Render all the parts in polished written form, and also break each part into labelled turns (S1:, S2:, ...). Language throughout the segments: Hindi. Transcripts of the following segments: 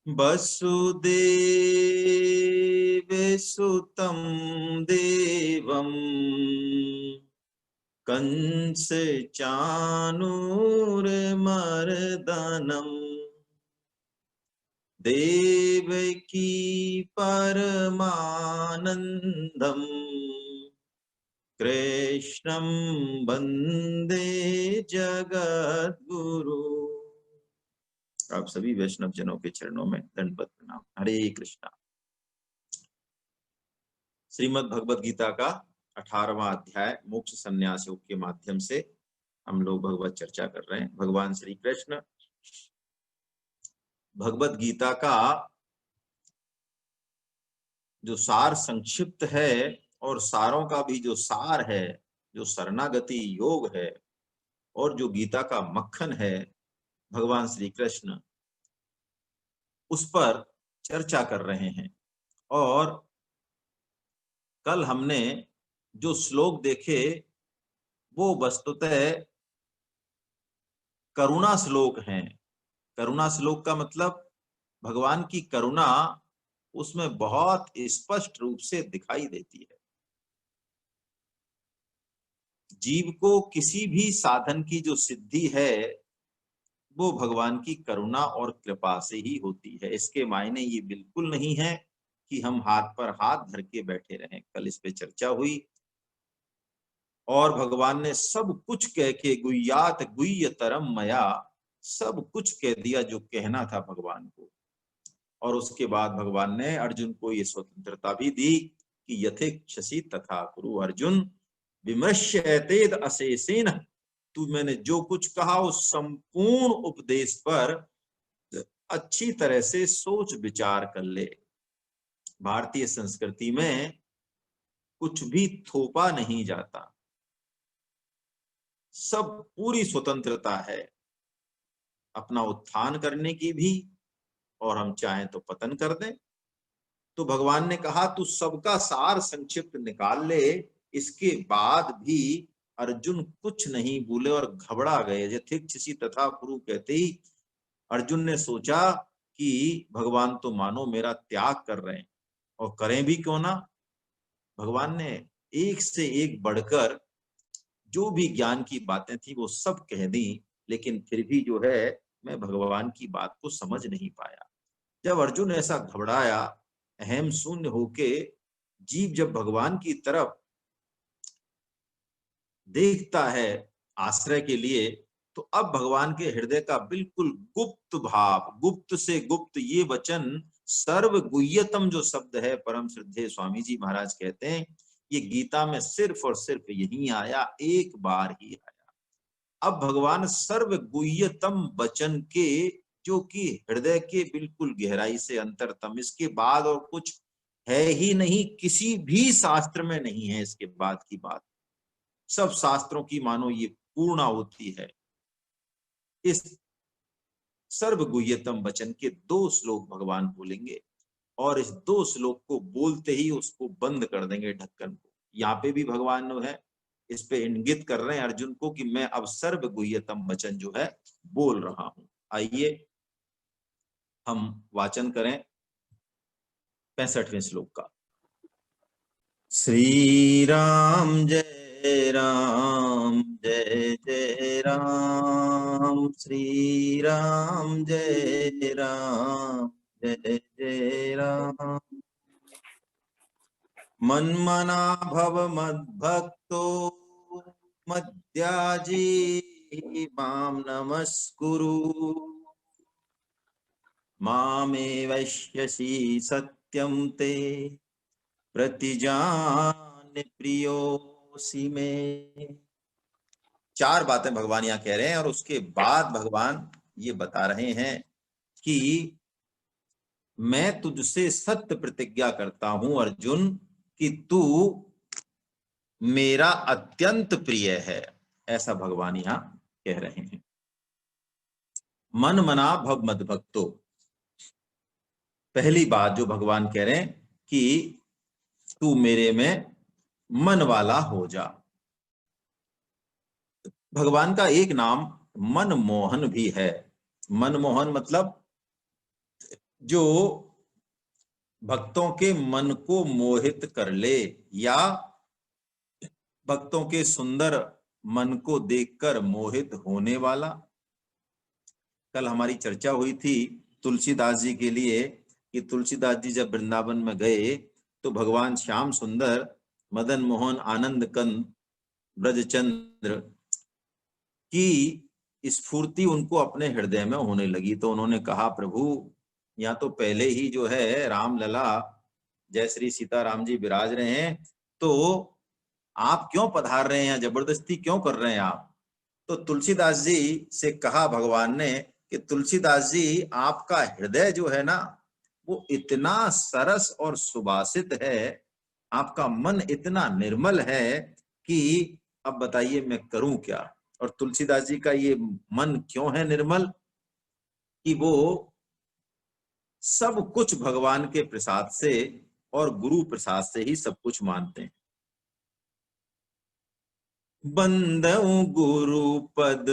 S1: वसुदेव सुतं देवं कंस चाणूरमर्दनम् देवकी परमानंदम् कृष्णं वंदे जगद्गुरु। आप सभी वैष्णव जनों के चरणों में दंडवत प्रणाम। हरे कृष्णा। श्रीमद् भगवद गीता का 18वां अध्याय मोक्ष संन्यास योग के माध्यम से हम लोग भगवत चर्चा कर रहे हैं। भगवान श्री कृष्ण भगवद गीता का जो सार संक्षिप्त है और सारों का भी जो सार है, जो शरणागति योग है और जो गीता का मक्खन है भगवान श्री कृष्ण, उस पर चर्चा कर रहे हैं। और कल हमने जो श्लोक देखे वो वस्तुतः करुणा श्लोक हैं। करुणा श्लोक का मतलब भगवान की करुणा उसमें बहुत स्पष्ट रूप से दिखाई देती है। जीव को किसी भी साधन की जो सिद्धि है वो भगवान की करुणा और कृपा से ही होती है। इसके मायने ये बिल्कुल नहीं है कि हम हाथ पर हाथ धर के बैठे रहें। कल इस पे चर्चा हुई और भगवान ने सब कुछ कह के गुह्यात गुह्यतरम मया, सब कुछ कह दिया जो कहना था भगवान को। और उसके बाद भगवान ने अर्जुन को ये स्वतंत्रता भी दी कि यथेक्षसि तथा कुरु अर्जुन विमर्शयतेद अशेषेण। तू मैंने जो कुछ कहा उस संपूर्ण उपदेश पर अच्छी तरह से सोच विचार कर ले। भारतीय संस्कृति में कुछ भी थोपा नहीं जाता, सब पूरी स्वतंत्रता है अपना उत्थान करने की भी, और हम चाहें तो पतन कर दें। तो भगवान ने कहा तू सबका सार संक्षिप्त निकाल ले। इसके बाद भी अर्जुन कुछ नहीं बोले और घबरा गए। यथेक्षसि तथा कुरु कहते ही अर्जुन ने सोचा कि भगवान तो मानो मेरा त्याग कर रहे हैं, और करें भी क्यों ना। भगवान ने एक से एक बढ़कर जो भी ज्ञान की बातें थी वो सब कह दी, लेकिन फिर भी जो है मैं भगवान की बात को समझ नहीं पाया। जब अर्जुन ऐसा घबराया, अहम शून्य होके जीव जब भगवान की तरफ देखता है आश्रय के लिए, तो अब भगवान के हृदय का बिल्कुल गुप्त भाव, गुप्त से गुप्त ये वचन, सर्व गुह्यतम जो शब्द है, परम श्रद्धेय स्वामी जी महाराज कहते हैं ये गीता में सिर्फ और सिर्फ यही आया, एक बार ही आया। अब भगवान सर्व गुह्यतम वचन के, जो कि हृदय के बिल्कुल गहराई से अंतरतम, इसके बाद और कुछ है ही नहीं, किसी भी शास्त्र में नहीं है इसके बाद की बात। सब शास्त्रों की मानो ये पूर्णा होती है। इस सर्व गुह्यतम वचन के 2 श्लोक भगवान बोलेंगे और इस 2 श्लोक को बोलते ही उसको बंद कर देंगे ढक्कन को। यहाँ पे भी भगवान जो है इस पे इंगित कर रहे हैं अर्जुन को कि मैं अब सर्व गुह्यतम वचन जो है बोल रहा हूं। आइए हम वाचन करें 65वें श्लोक का। श्री राम जय राम जय जय राम, श्री राम जय राम जय जय राम। मन्मना भव मद्भक्तो मद्याजी मां नमस्कुरु, मामे वैश्यसि सत्यं ते प्रतिजान प्रियोसी में। 4 बातें भगवान यहाँ कह रहे हैं और उसके बाद भगवान ये बता रहे हैं कि मैं तुझसे सत्य प्रतिज्ञा करता हूं अर्जुन कि तू मेरा अत्यंत प्रिय है। ऐसा भगवान यहाँ कह रहे हैं। मन मना भव मद भक्तो, पहली बात जो भगवान कह रहे हैं कि तू मेरे में मन वाला हो जा। भगवान का एक नाम मनमोहन भी है। मनमोहन मतलब जो भक्तों के मन को मोहित कर ले, या भक्तों के सुंदर मन को देखकर मोहित होने वाला। कल हमारी चर्चा हुई थी तुलसीदास जी के लिए कि तुलसीदास जी जब वृंदावन में गए तो भगवान श्याम सुंदर, मदन मोहन, आनंद कंद, ब्रजचंद्र की स्फूर्ति उनको अपने हृदय में होने लगी। तो उन्होंने कहा, प्रभु यहाँ तो पहले ही जो है रामलला जय श्री सीताराम जी विराज रहे हैं, तो आप क्यों पधार रहे हैं, जबरदस्ती क्यों कर रहे हैं आप। तो तुलसीदास जी से कहा भगवान ने कि तुलसीदास जी, आपका हृदय जो है ना वो इतना सरस और सुभाषित है, आपका मन इतना निर्मल है कि अब बताइए मैं करूं क्या। और तुलसीदास जी का ये मन क्यों है निर्मल कि वो सब कुछ भगवान के प्रसाद से और गुरु प्रसाद से ही सब कुछ मानते हैं। बंदऊ गुरु पद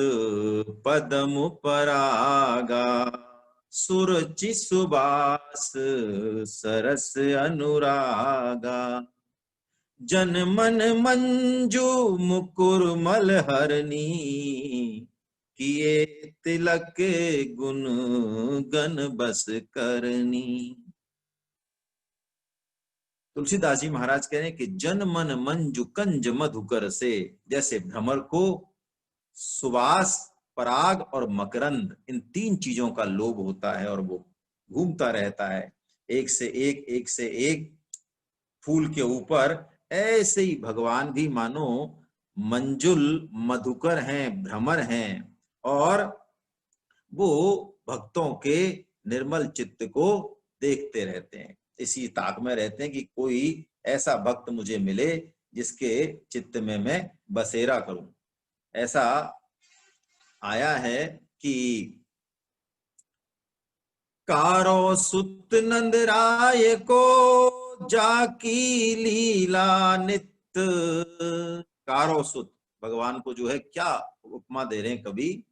S1: पदम परागा, सुरुचि सुबास सरस अनुरागा, जन मन मंजू मुकुर मल हरनी, किए तिलक गुण गन बस करनी। तुलसीदास जी महाराज कह रहे हैं कि जन मन मंजू कंज मधुकर से, जैसे भ्रमर को सुवास, पराग और मकरंद, इन तीन चीजों का लोभ होता है और वो घूमता रहता है एक से एक फूल के ऊपर, ऐसे ही भगवान भी मानो मंजुल मधुकर हैं, भ्रमर हैं, और वो भक्तों के निर्मल चित्त को देखते रहते हैं, इसी ताक में रहते हैं कि कोई ऐसा भक्त मुझे मिले जिसके चित्त में मैं बसेरा करूं। ऐसा आया है कि कारो सुत नंद राय को जाकी लीला नित। कारो सुत, भगवान को जो है क्या उपमा दे रहे हैं कवि,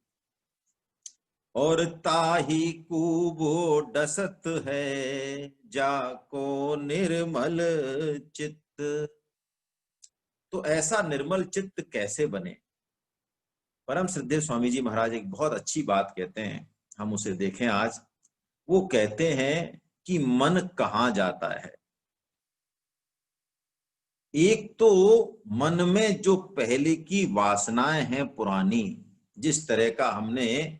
S1: और ताही कुबो डसत है जाको निर्मल चित्त। तो ऐसा निर्मल चित्त कैसे बने। परम श्रद्धेय स्वामी जी महाराज एक बहुत अच्छी बात कहते हैं, हम उसे देखें आज। वो कहते हैं कि मन कहाँ जाता है। एक तो मन में जो पहले की वासनाएं हैं पुरानी, जिस तरह का हमने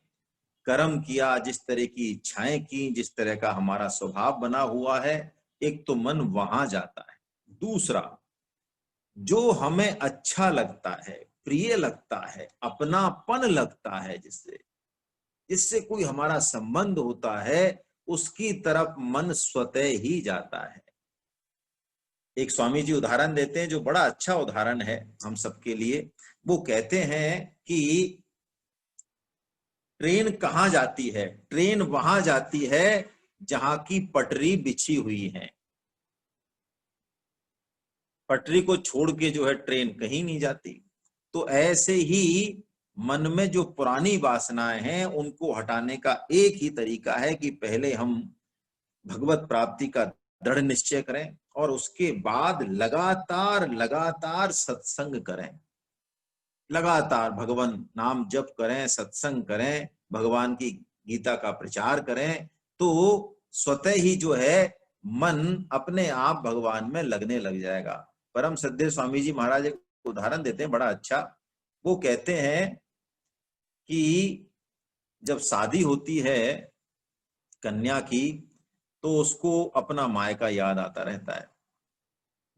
S1: कर्म किया, जिस तरह की इच्छाएं की, जिस तरह का हमारा स्वभाव बना हुआ है, एक तो मन वहां जाता है। दूसरा, जो हमें अच्छा लगता है, प्रिय लगता है, अपनापन लगता है, जिससे कोई हमारा संबंध होता है, उसकी तरफ मन स्वतः ही जाता है। एक स्वामी जी उदाहरण देते हैं जो बड़ा अच्छा उदाहरण है हम सबके लिए। वो कहते हैं कि ट्रेन कहाँ जाती है। ट्रेन वहां जाती है जहां की पटरी बिछी हुई है। पटरी को छोड़ के जो है ट्रेन कहीं नहीं जाती। तो ऐसे ही मन में जो पुरानी वासनाएं हैं उनको हटाने का एक ही तरीका है कि पहले हम भगवत प्राप्ति का दृढ़ निश्चय करें और उसके बाद लगातार लगातार सत्संग करें, लगातार भगवान नाम जप करें, सत्संग करें, भगवान की गीता का प्रचार करें, तो स्वतः ही जो है मन अपने आप भगवान में लगने लग जाएगा। परम श्रद्धेय स्वामी जी महाराज एक उदाहरण देते हैं बड़ा अच्छा। वो कहते हैं कि जब शादी होती है कन्या की, तो उसको अपना मायका याद आता रहता है।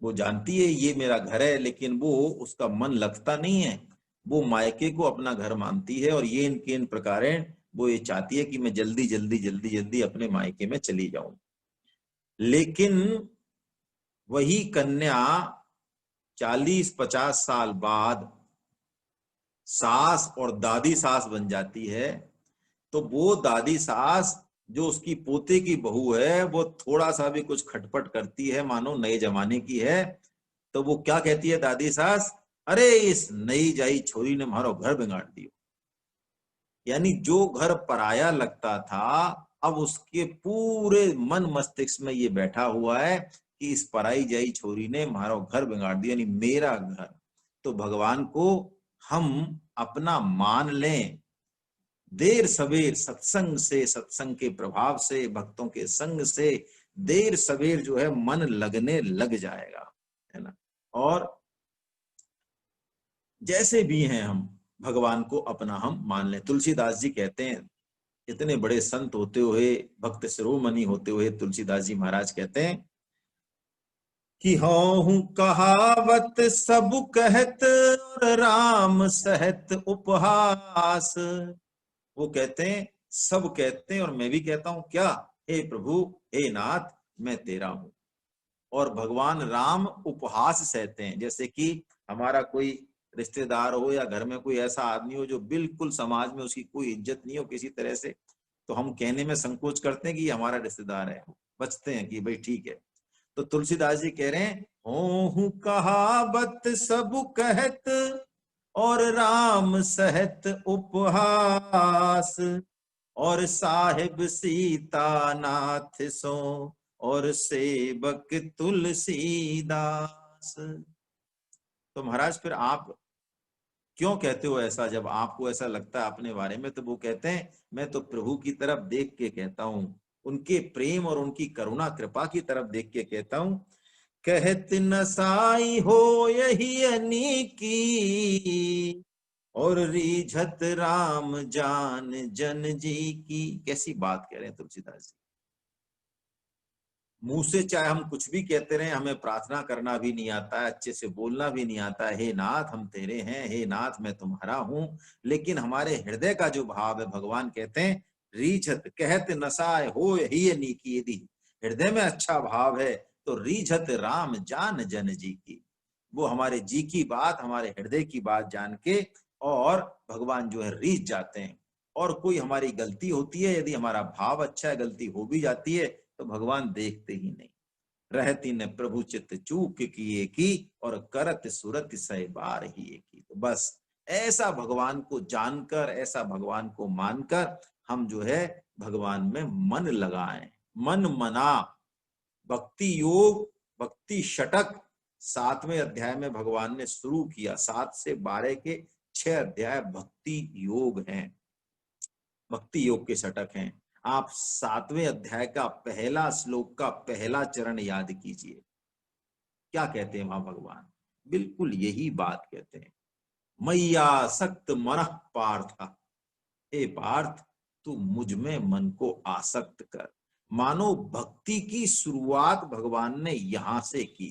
S1: वो जानती है ये मेरा घर है, लेकिन वो उसका मन लगता नहीं है। वो मायके को अपना घर मानती है और ये इनके इन प्रकार वो ये चाहती है कि मैं जल्दी जल्दी जल्दी जल्दी अपने मायके में चली जाऊं। लेकिन वही कन्या 40-50 साल बाद सास और दादी सास बन जाती है। तो वो दादी सास जो उसकी पोते की बहू है, वो थोड़ा सा भी कुछ खटपट करती है, मानो नए जमाने की है, तो वो क्या कहती है दादी सास, अरे इस नई जाई छोरी ने मारो घर बिगाड़ दियो। यानी जो घर पराया लगता था अब उसके पूरे मन मस्तिष्क में ये बैठा हुआ है कि इस पराई जाई छोरी ने हमारा घर बिगाड़ दिया, यानी मेरा घर। तो भगवान को हम अपना मान लें, देर सवेर सत्संग से, सत्संग के प्रभाव से, भक्तों के संग से देर सवेर जो है मन लगने लग जाएगा, है ना। और जैसे भी हैं हम, भगवान को अपना हम मान लें। तुलसीदास जी कहते हैं, इतने बड़े संत होते हुए, भक्त शिरोमणि होते हुए तुलसीदास जी महाराज कहते हैं कि हूँ कहावत सब कहत और राम सहत उपहास। वो कहते हैं, सब कहते हैं और मैं भी कहता हूं क्या, हे प्रभु, हे नाथ, मैं तेरा हूं। और भगवान राम उपहास सहते हैं, जैसे कि हमारा कोई रिश्तेदार हो या घर में कोई ऐसा आदमी हो जो बिल्कुल समाज में उसकी कोई इज्जत नहीं हो किसी तरह से, तो हम कहने में संकोच करते हैं कि ये हमारा रिश्तेदार है, बचते हैं कि भाई ठीक है। तो तुलसीदास जी कह रहे हैं, हूँ कहावत सब कहत और राम सहत उपहास, और साहिब सीता नाथ सो और सेवक तुलसीदास। तो महाराज फिर आप क्यों कहते हो ऐसा, जब आपको ऐसा लगता है अपने बारे में? तो वो कहते हैं, मैं तो प्रभु की तरफ देख के कहता हूं, उनके प्रेम और उनकी करुणा कृपा की तरफ देख के कहता हूं। कहत नसाई हो यही अनीकी, और रीझत राम जान जन जी की। कैसी बात कह रहे हैं तुलसीदास जी। मुंह से चाहे हम कुछ भी कहते रहे, हमें प्रार्थना करना भी नहीं आता है, अच्छे से बोलना भी नहीं आता है, हे नाथ हम तेरे हैं, हे नाथ मैं तुम्हारा हूं, लेकिन हमारे हृदय का जो भाव है, भगवान कहते हैं रीझत कहत नसाय हो ही नीकी। यदि हृदय में अच्छा भाव है तो रीझत राम जान जन जी की, वो हमारे जी की बात, हमारे हृदय की बात जान के और भगवान जो है रीझ जाते हैं। और कोई हमारी गलती होती है, यदि हमारा भाव अच्छा है, गलती हो भी जाती है, तो भगवान देखते ही नहीं। रहती न प्रभु चित्त चूक किए की, और करत सुरत सह बार ही की। तो बस ऐसा भगवान को जानकर, ऐसा भगवान को मानकर हम जो है भगवान में मन लगाएं। मन मना भक्ति योग, भक्ति षटक 7वें अध्याय में भगवान ने शुरू किया। 7 से 12 के 6 अध्याय भक्ति योग हैं, भक्ति योग के षटक हैं। आप 7वें अध्याय का पहला श्लोक का पहला चरण याद कीजिए। क्या कहते हैं वहां भगवान? बिल्कुल यही बात कहते हैं, मैया सक्त मन पार्थ, हे पार्थ तू मुझ में मन को आसक्त कर। मानो भक्ति की शुरुआत भगवान ने यहां से की,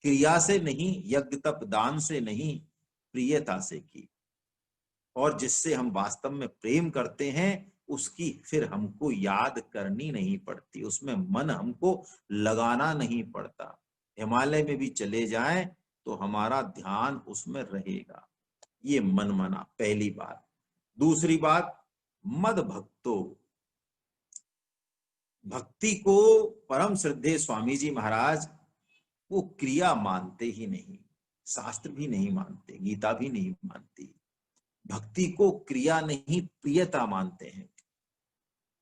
S1: क्रिया से नहीं, यज्ञ तप दान से नहीं, प्रियता से की। और जिससे हम वास्तव में प्रेम करते हैं उसकी फिर हमको याद करनी नहीं पड़ती, उसमें मन हमको लगाना नहीं पड़ता। हिमालय में भी चले जाएं तो हमारा ध्यान उसमें रहेगा। ये मन मना, पहली बात। दूसरी बात, मद भक्तो, भक्ति को परम श्रद्धेय स्वामी जी महाराज वो क्रिया मानते ही नहीं, शास्त्र भी नहीं मानते, गीता भी नहीं मानती। भक्ति को क्रिया नहीं प्रियता मानते हैं।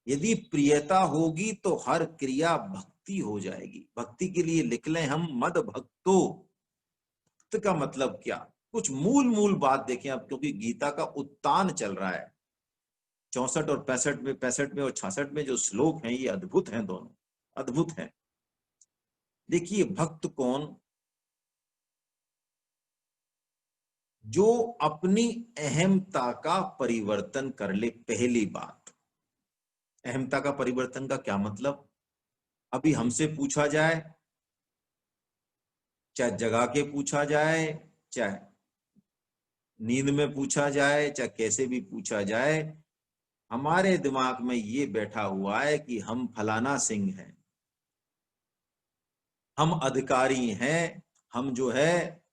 S1: यदि प्रियता होगी तो हर क्रिया भक्ति हो जाएगी। भक्ति के लिए लिख लें हम मद भक्तो। भक्त का मतलब क्या? कुछ मूल मूल बात देखें अब, क्योंकि गीता का उत्तान चल रहा है। 64 और 65 में और 66 में जो श्लोक हैं ये अद्भुत हैं, दोनों अद्भुत हैं। देखिए, भक्त कौन? जो अपनी अहमता का परिवर्तन कर ले। पहली बात, अहमता का परिवर्तन का क्या मतलब? अभी हमसे पूछा जाए, चाहे जगा के पूछा जाए, चाहे नींद में पूछा जाए, चाहे कैसे भी पूछा जाए, हमारे दिमाग में ये बैठा हुआ है कि हम फलाना सिंह हैं, हम अधिकारी हैं, हम जो है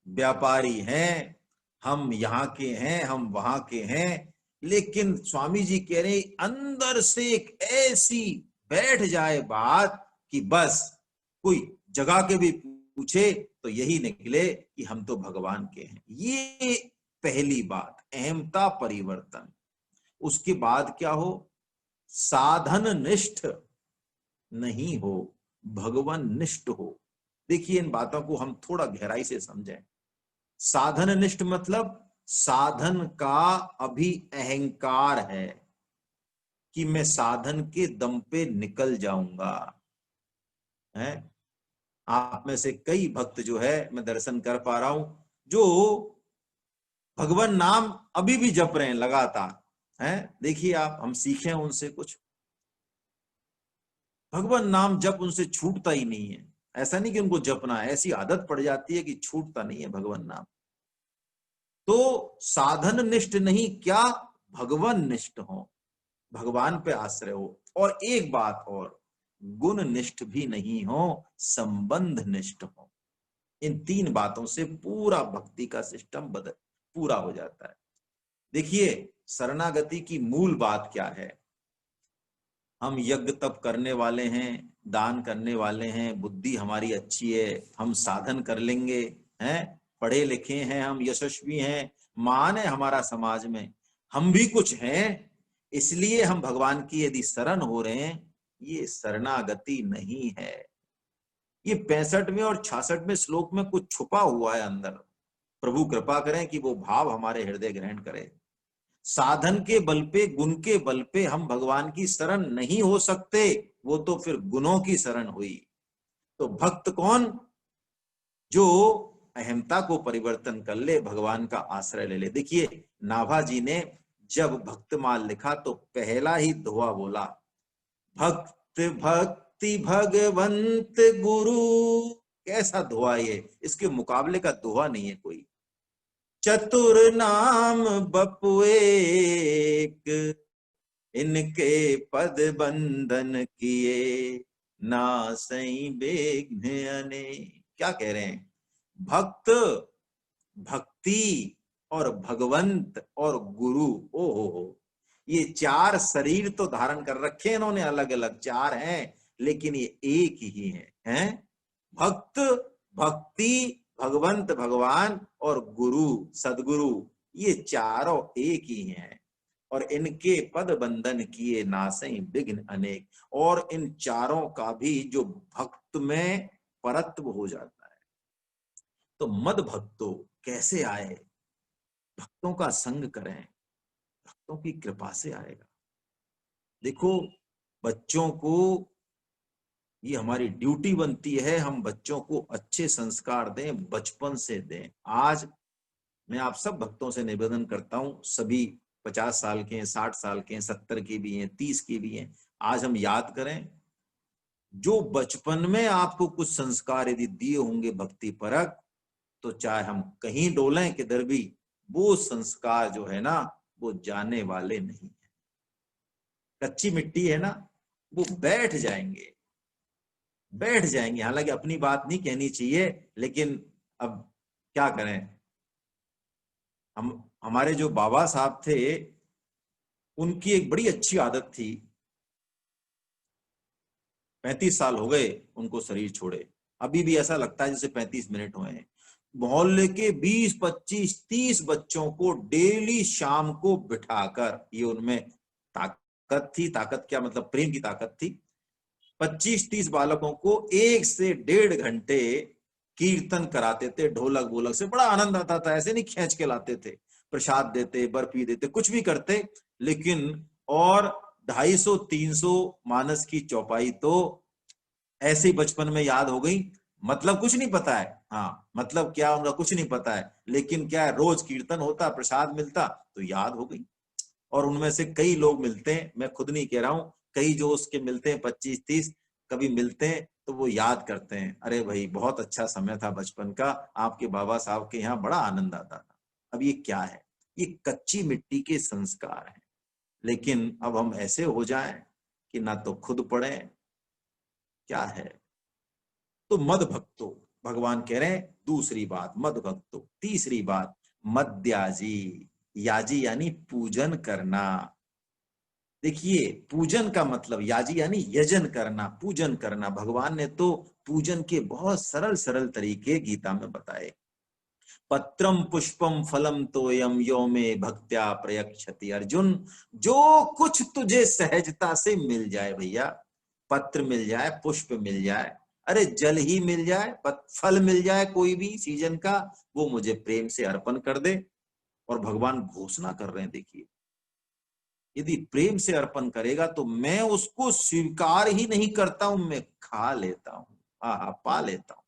S1: व्यापारी हैं, हम यहाँ के हैं, हम वहां के हैं। लेकिन स्वामी जी कह रहे अंदर से एक ऐसी बैठ जाए बात कि बस कोई जगा के भी पूछे तो यही निकले कि हम तो भगवान के हैं। ये पहली बात, अहमता परिवर्तन। उसके बाद क्या हो? साधन निष्ठ नहीं हो, भगवान निष्ठ हो। देखिए इन बातों को हम थोड़ा गहराई से समझें। साधन निष्ठ मतलब साधन का अभी अहंकार है कि मैं साधन के दम पे निकल जाऊंगा, है। आप में से कई भक्त जो है, मैं दर्शन कर पा रहा हूं, जो भगवान नाम अभी भी जप रहे हैं लगातार, हैं। देखिए आप, हम सीखें उनसे कुछ। भगवान नाम जप उनसे छूटता ही नहीं है। ऐसा नहीं कि उनको जपना है, ऐसी आदत पड़ जाती है कि छूटता नहीं है भगवान नाम। तो साधन निष्ठ नहीं, क्या भगवान निष्ठ हो, भगवान पे आश्रय हो। और एक बात और, गुण निष्ठ भी नहीं हो, संबंध निष्ठ हो। इन तीन बातों से पूरा भक्ति का सिस्टम बदल पूरा हो जाता है। देखिए शरणागति की मूल बात क्या है। हम यज्ञ तप करने वाले हैं, दान करने वाले हैं, बुद्धि हमारी अच्छी है, हम साधन कर लेंगे, हैं, पढ़े लिखे हैं, हम यशस्वी हैं, मान है हमारा समाज में, हम भी कुछ हैं, इसलिए हम भगवान की यदि शरण हो रहे हैं, ये शरणागति नहीं है। ये 65वें और 66वें श्लोक में कुछ छुपा हुआ है अंदर। प्रभु कृपा करें कि वो भाव हमारे हृदय ग्रहण करे। साधन के बल पे, गुण के बल पे हम भगवान की शरण नहीं हो सकते, वो तो फिर गुणों की शरण हुई। तो भक्त कौन, जो अहमता को परिवर्तन कर ले, भगवान का आश्रय ले ले। देखिए नाभा जी ने जब भक्तमाल लिखा तो पहला ही दोहा बोला, भक्त भक्ति भगवंत गुरु। कैसा दोहा ये, इसके मुकाबले का दोहा नहीं है कोई। चतुर नाम बपु एक, इनके पद बंधन किए, नासई बेघ्न अनेक। क्या कह रहे हैं, भक्त, भक्ति और भगवंत और गुरु, ओ हो, ये चार शरीर तो धारण कर रखे हैं इन्होंने, अलग अलग चार हैं, लेकिन ये एक ही हैं। भक्त, भक्ति, भगवंत भगवान और गुरु सदगुरु, ये चारों एक ही हैं। और इनके पद बंधन किए, नासई विघ्न अनेक। और इन चारों का भी जो भक्त में परत्व हो जाता है। तो मद भक्तों कैसे आए, भक्तों का संग करें, भक्तों की कृपा से आएगा। देखो बच्चों को, ये हमारी ड्यूटी बनती है, हम बच्चों को अच्छे संस्कार दें, बचपन से दें। आज मैं आप सब भक्तों से निवेदन करता हूं, सभी 50 साल के हैं, 60 साल के हैं, 70 के भी हैं, 30 के भी हैं। आज हम याद करें, जो बचपन में आपको कुछ संस्कार यदि दिए होंगे भक्ति परक, तो चाहे हम कहीं डोलें किधर भी, वो संस्कार जो है ना, वो जाने वाले नहीं है। कच्ची मिट्टी है ना, वो बैठ जाएंगे, बैठ जाएंगे। हालांकि अपनी बात नहीं कहनी चाहिए, लेकिन अब क्या करें। हम, हमारे जो बाबा साहब थे, उनकी एक बड़ी अच्छी आदत थी। 35 साल हो गए उनको शरीर छोड़े, अभी भी ऐसा लगता है जैसे 35 मिनट हुए हैं। मोहल्ले के 20, 25, 30 बच्चों को डेली शाम को बिठाकर, ये उनमें ताकत थी, ताकत क्या मतलब, प्रेम की ताकत थी। 25-30 बालकों को 1 से 1.5 घंटे कीर्तन कराते थे, ढोलक बोलक से। बड़ा आनंद आता था, ऐसे नहीं खींच के लाते थे, प्रसाद देते, बर्फी देते, कुछ भी करते, लेकिन और 250-300 मानस की चौपाई तो ऐसे ही बचपन में याद हो गई। मतलब कुछ नहीं पता है, हाँ मतलब क्या उनका कुछ नहीं पता है, लेकिन क्या है, रोज कीर्तन होता, प्रसाद मिलता, तो याद हो गई। और उनमें से कई लोग मिलते हैं, मैं खुद नहीं कह रहा हूं, कई जो उसके मिलते हैं 25-30, कभी मिलते हैं तो वो याद करते हैं, अरे भाई बहुत अच्छा समय था बचपन का, आपके बाबा साहब के यहाँ बड़ा आनंद आता था। अब ये क्या है, ये कच्ची मिट्टी के संस्कार हैं। लेकिन अब हम ऐसे हो जाएं कि ना तो खुद पढ़े, क्या है। तो मद भक्तो, भगवान कह रहे हैं दूसरी बात, मद भक्तो। तीसरी बात, मद्याजी, याजी यानी पूजन करना। देखिए पूजन का मतलब, याजी यानी यजन करना, पूजन करना। भगवान ने तो पूजन के बहुत सरल सरल तरीके गीता में बताए। पत्रम पुष्पम फलम तोयम यो में भक्त्या प्रयक्षति। अर्जुन, जो कुछ तुझे सहजता से मिल जाए भैया, पत्र मिल जाए, पुष्प मिल जाए, अरे जल ही मिल जाए, फल मिल जाए कोई भी सीजन का, वो मुझे प्रेम से अर्पण कर दे। और भगवान घोषणा कर रहे हैं, देखिए, यदि प्रेम से अर्पण करेगा तो मैं उसको स्वीकार ही नहीं करता हूं, मैं खा लेता हूं, हाँ, पा लेता हूं।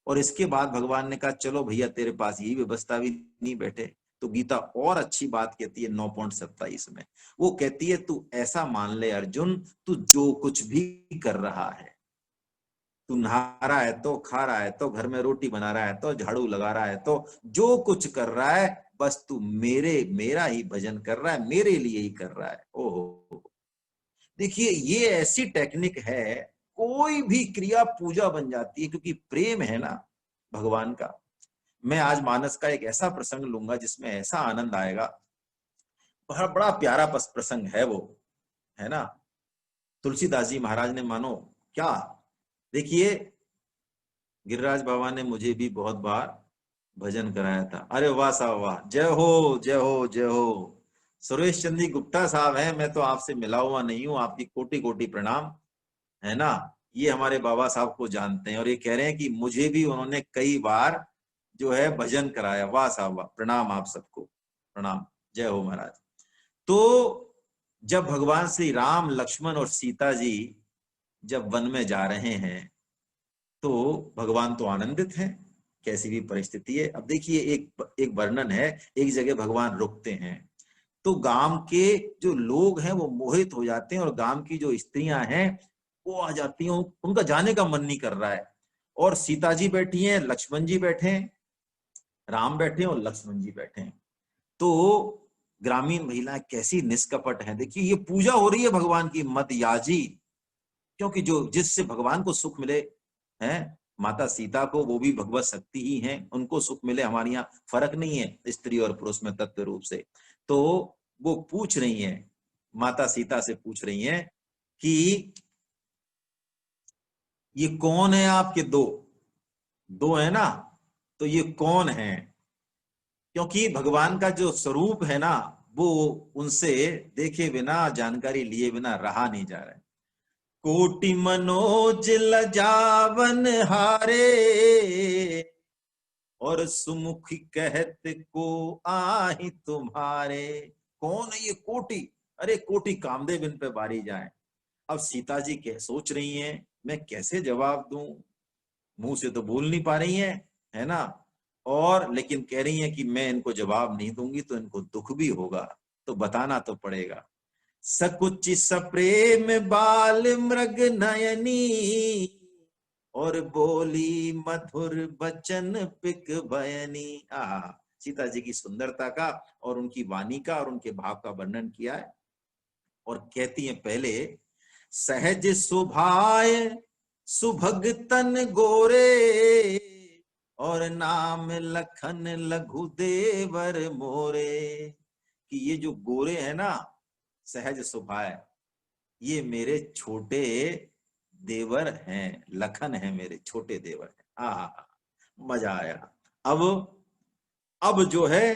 S1: और इसके बाद भगवान ने कहा चलो भैया तेरे पास यही व्यवस्था भी नहीं बैठे, तो गीता और अच्छी बात कहती है 9.27 में, वो कहती है तू ऐसा मान ले अर्जुन, तू जो कुछ भी कर रहा है, तू नहा रहा है तो, खा रहा है तो, घर में रोटी बना रहा है तो, झाड़ू लगा रहा है तो, जो कुछ कर रहा है बस तू मेरा ही भजन कर रहा है, मेरे लिए ही कर रहा है। ओहो, देखिए ये ऐसी टेक्निक है, कोई भी क्रिया पूजा बन जाती है, क्योंकि प्रेम है ना भगवान का। मैं आज मानस का एक ऐसा प्रसंग लूंगा जिसमें ऐसा आनंद आएगा, बड़ा बड़ा प्यारा प्रसंग है वो, है ना। तुलसीदास जी महाराज ने मानो क्या, देखिए, गिरिराज बाबा ने मुझे भी बहुत बार भजन कराया था। अरे वाह साहब वाह, जय हो जय हो जय हो। सुरेश चंद्र गुप्ता साहब हैं, मैं तो आपसे मिला हुआ नहीं हूँ, आपकी कोटि कोटि प्रणाम, है ना। ये हमारे बाबा साहब को जानते हैं और ये कह रहे हैं कि मुझे भी उन्होंने कई बार जो है भजन कराया। वाह साहब वाह, प्रणाम आप सबको, प्रणाम, जय हो महाराज। तो जब भगवान श्री राम, लक्ष्मण और सीता जी जब वन में जा रहे हैं तो भगवान तो आनंदित हैं, कैसी भी परिस्थिति है। अब देखिए एक वर्णन है, एक जगह भगवान रुकते हैं तो गांव के जो लोग हैं वो मोहित हो जाते हैं, और गांव की जो स्त्रियां हैं वो आ जाती हैं, उनका जाने का मन नहीं कर रहा है। और सीता जी बैठी हैं, लक्ष्मण जी बैठे हैं, राम बैठे हैं और लक्ष्मण जी बैठे हैं। तो ग्रामीण महिलाएं कैसी निष्कपट हैं, देखिए ये पूजा हो रही है भगवान की, मद याजी, क्योंकि जो जिससे भगवान को सुख मिले, हैं माता सीता को, वो भी भगवत शक्ति ही हैं, उनको सुख मिले, हमारे यहाँ फर्क नहीं है स्त्री और पुरुष में तत्व रूप से। तो वो पूछ रही हैं, माता सीता से पूछ रही हैं कि ये कौन है आपके, दो दो है ना, तो ये कौन है, क्योंकि भगवान का जो स्वरूप है ना वो उनसे देखे बिना, जानकारी लिए बिना रहा नहीं जा रहा है। कोटि मनोज लजावन हारे, और सुमुख कहत को आहि तुम्हारे। कौन है ये कोटि, अरे कोटि कामदेव इन पे बारी जाए। अब सीता जी क्या सोच रही हैं, मैं कैसे जवाब दूं, मुंह से तो बोल नहीं पा रही हैं, है ना। और लेकिन कह रही हैं कि मैं इनको जवाब नहीं दूंगी तो इनको दुख भी होगा, तो बताना तो पड़ेगा। सकुच सप्रेम बाल मृग नयनी, और बोली मधुर बचन पिक बयनी। सीता जी की सुंदरता का और उनकी वाणी का और उनके भाव का वर्णन किया है। और कहती हैं पहले, सहज सुभाय सुभगतन गोरे, और नाम लखन लघु देवर मोरे। कि ये जो गोरे है ना, सहज सुभाय, ये मेरे छोटे देवर हैं, लखन है मेरे छोटे देवर हैं। मजा आया। अब अब जो है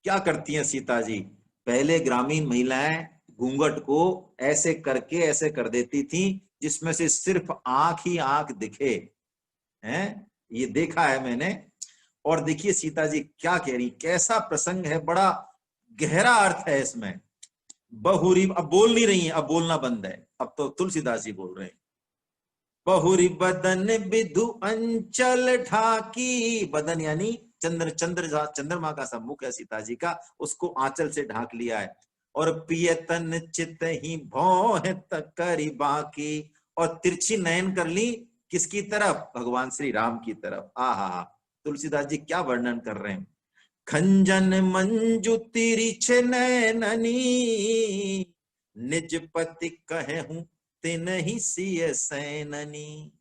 S1: क्या करती हैं सीता जी, पहले ग्रामीण महिलाएं घूंघट को ऐसे करके ऐसे कर देती थी जिसमें से सिर्फ आंख ही आंख दिखे, हैं, ये देखा है मैंने। और देखिए सीता जी क्या कह रही, कैसा प्रसंग है, बड़ा गहरा अर्थ है इसमें। बहुरी, अब बोल नहीं रही है, अब बोलना बंद है, अब तो तुलसीदास जी बोल रहे हैं। बहुरी बदन विधु अंचल ढाकी, बदन यानी चंद्रमा का सम्मुख है सीता जी का, उसको आंचल से ढाक लिया है। और पियतन चित ही भौह करी बाकी, और तिरछी नयन कर ली किसकी तरफ, भगवान श्री राम की तरफ। तुलसीदास जी क्या वर्णन कर रहे हैं। खंजन मंजू तिरिछ नैननी, निज पति कहे हूं तिन ही सिय सैननी।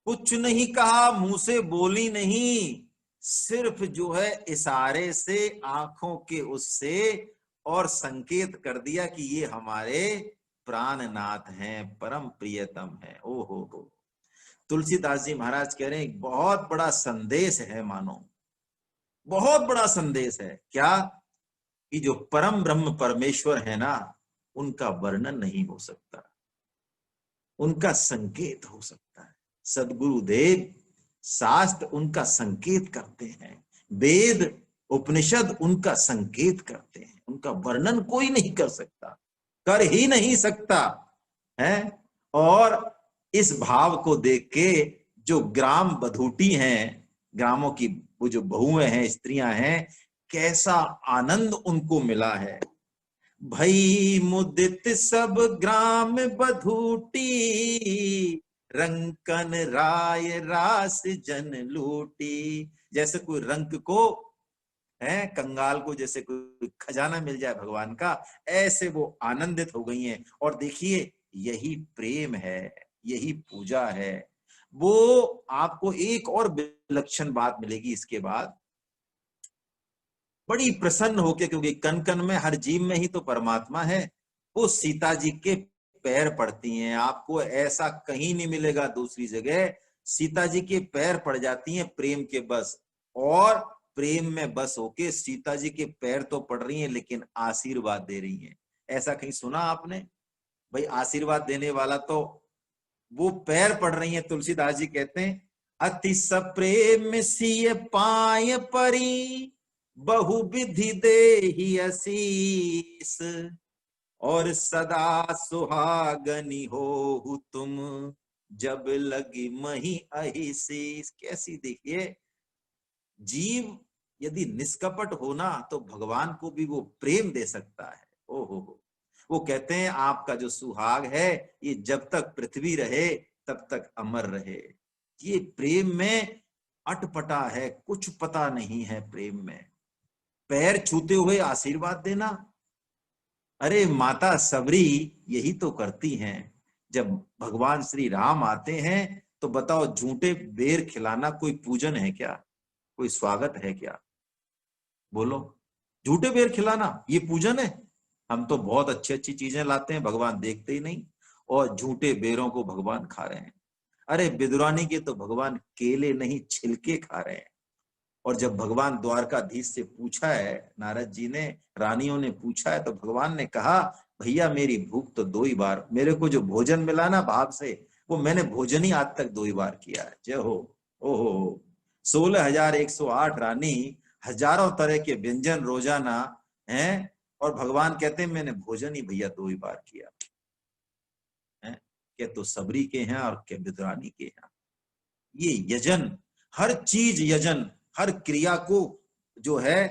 S1: कुछ नहीं कहा, मुंह से बोली नहीं, सिर्फ जो है इशारे से, आंखों के उससे, और संकेत कर दिया कि ये हमारे प्राणनाथ हैं, परम प्रियतम है। ओ हो, तुलसीदास जी महाराज कह रहे हैं एक बहुत बड़ा संदेश है, मानो बहुत बड़ा संदेश है। क्या? कि जो परम ब्रह्म परमेश्वर है ना, उनका वर्णन नहीं हो सकता, उनका संकेत हो सकता है। सदगुरुदेव शास्त्र उनका संकेत करते हैं, वेद उपनिषद उनका संकेत करते हैं, उनका वर्णन कोई नहीं कर सकता, कर ही नहीं सकता है। और इस भाव को देख के जो ग्राम बधूटी हैं, ग्रामों की वो जो बहुएं हैं, स्त्रियां हैं, कैसा आनंद उनको मिला है। भई मुदित सब ग्राम बधूटी, रंकन राय रास जन लूटी। जैसे कोई रंक को है, कंगाल को जैसे कोई खजाना मिल जाए भगवान का, ऐसे वो आनंदित हो गई हैं। और देखिए यही प्रेम है, यही पूजा है। वो आपको एक और विलक्षण बात मिलेगी इसके बाद, बड़ी प्रसन्न होके, क्योंकि कन कन में हर जीव में ही तो परमात्मा है। वो सीता जी के पैर पड़ती हैं, आपको ऐसा कहीं नहीं मिलेगा दूसरी जगह। सीता जी के पैर पड़ जाती हैं प्रेम के बस, और प्रेम में बस होके सीता जी के पैर तो पड़ रही हैं लेकिन आशीर्वाद दे रही हैं। ऐसा कहीं सुना आपने? भाई आशीर्वाद देने वाला तो वो पैर पड़ रही हैं। तुलसीदास जी कहते हैं अति सप्रेम सिय पाय परी, बहु विधि देहि असीस, और सदा सुहागनी हो तुम, जब लगी मही अहिसीस। कैसी देखिए, जीव यदि निष्कपट होना तो भगवान को भी वो प्रेम दे सकता है। ओहो, वो कहते हैं आपका जो सुहाग है ये जब तक पृथ्वी रहे तब तक अमर रहे। ये प्रेम में अटपटा है, कुछ पता नहीं है प्रेम में। पैर छूते हुए आशीर्वाद देना, अरे माता सबरी यही तो करती हैं। जब भगवान श्री राम आते हैं तो बताओ, झूठे बेर खिलाना कोई पूजन है क्या? कोई स्वागत है क्या? बोलो, झूठे बेर खिलाना ये पूजन है? हम तो बहुत अच्छी अच्छी चीजें लाते हैं, भगवान देखते ही नहीं, और झूठे बेरों को भगवान खा रहे हैं। अरे बिदुरानी के तो भगवान केले नहीं छिलके खा रहे हैं। और जब भगवान द्वारकाधीश से पूछा है, नारद जी ने, रानियों ने पूछा है, तो भगवान ने कहा भैया मेरी भूख तो 2 ही बार, मेरे को जो भोजन मिला ना भाग से, वो मैंने भोजन ही आज तक 2 ही बार किया है। जय हो। ओहो, 16,108 रानी, हजारों तरह के व्यंजन रोजाना हैं, और भगवान कहते हैं मैंने भोजन ही भैया 2 ही बार किया है। क्या तो सबरी के हैं और क्या बिदुरानी के हैं। ये यजन, हर चीज यजन, हर क्रिया को जो है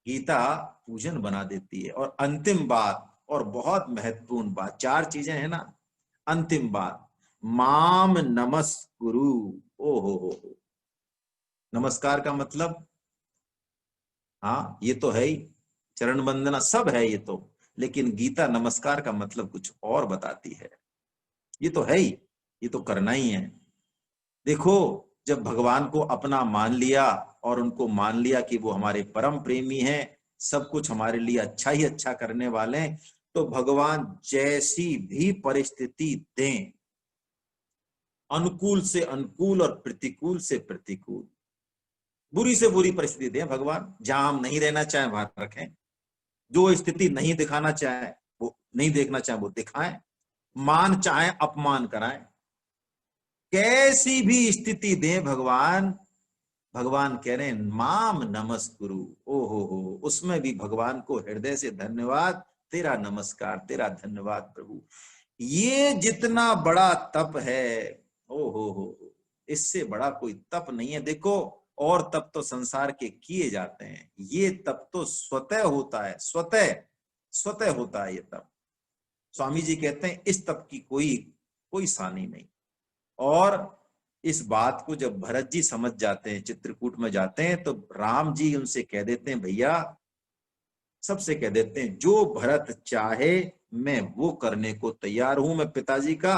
S1: गीता पूजन बना देती है। और अंतिम बात, और बहुत महत्वपूर्ण बात, 4 चीजें हैं ना, अंतिम बात, माम नमस्कुरु। ओ हो, नमस्कार का मतलब, हाँ ये तो है ही, चरण वंदना सब है ये तो, लेकिन गीता नमस्कार का मतलब कुछ और बताती है। ये तो है ही, ये तो करना ही है। देखो, जब भगवान को अपना मान लिया और उनको मान लिया कि वो हमारे परम प्रेमी हैं, सब कुछ हमारे लिए अच्छा ही अच्छा करने वाले हैं, तो भगवान जैसी भी परिस्थिति दें, अनुकूल से अनुकूल और प्रतिकूल से प्रतिकूल, बुरी से बुरी परिस्थिति दें भगवान, जहां हम नहीं रहना चाहें वहां रखें, जो स्थिति नहीं दिखाना चाहे वो नहीं देखना चाहे वो दिखाएं, मान चाहे अपमान कराएं, कैसी भी स्थिति दें भगवान, भगवान कह रहे हैं माम नमस्कुरु। ओ हो, उसमें भी भगवान को हृदय से धन्यवाद, तेरा नमस्कार, तेरा धन्यवाद प्रभु। ये जितना बड़ा तप है, ओ हो, इससे बड़ा कोई तप नहीं है। देखो, और तप तो संसार के किए जाते हैं, ये तप तो स्वतः होता है, स्वतः स्वतः होता है ये तप। स्वामी जी कहते हैं इस तप की कोई कोई सानी नहीं। और इस बात को जब भरत जी समझ जाते हैं, चित्रकूट में जाते हैं, तो राम जी उनसे कह देते हैं, भैया सबसे कह देते हैं जो भरत चाहे मैं वो करने को तैयार हूं, मैं पिताजी का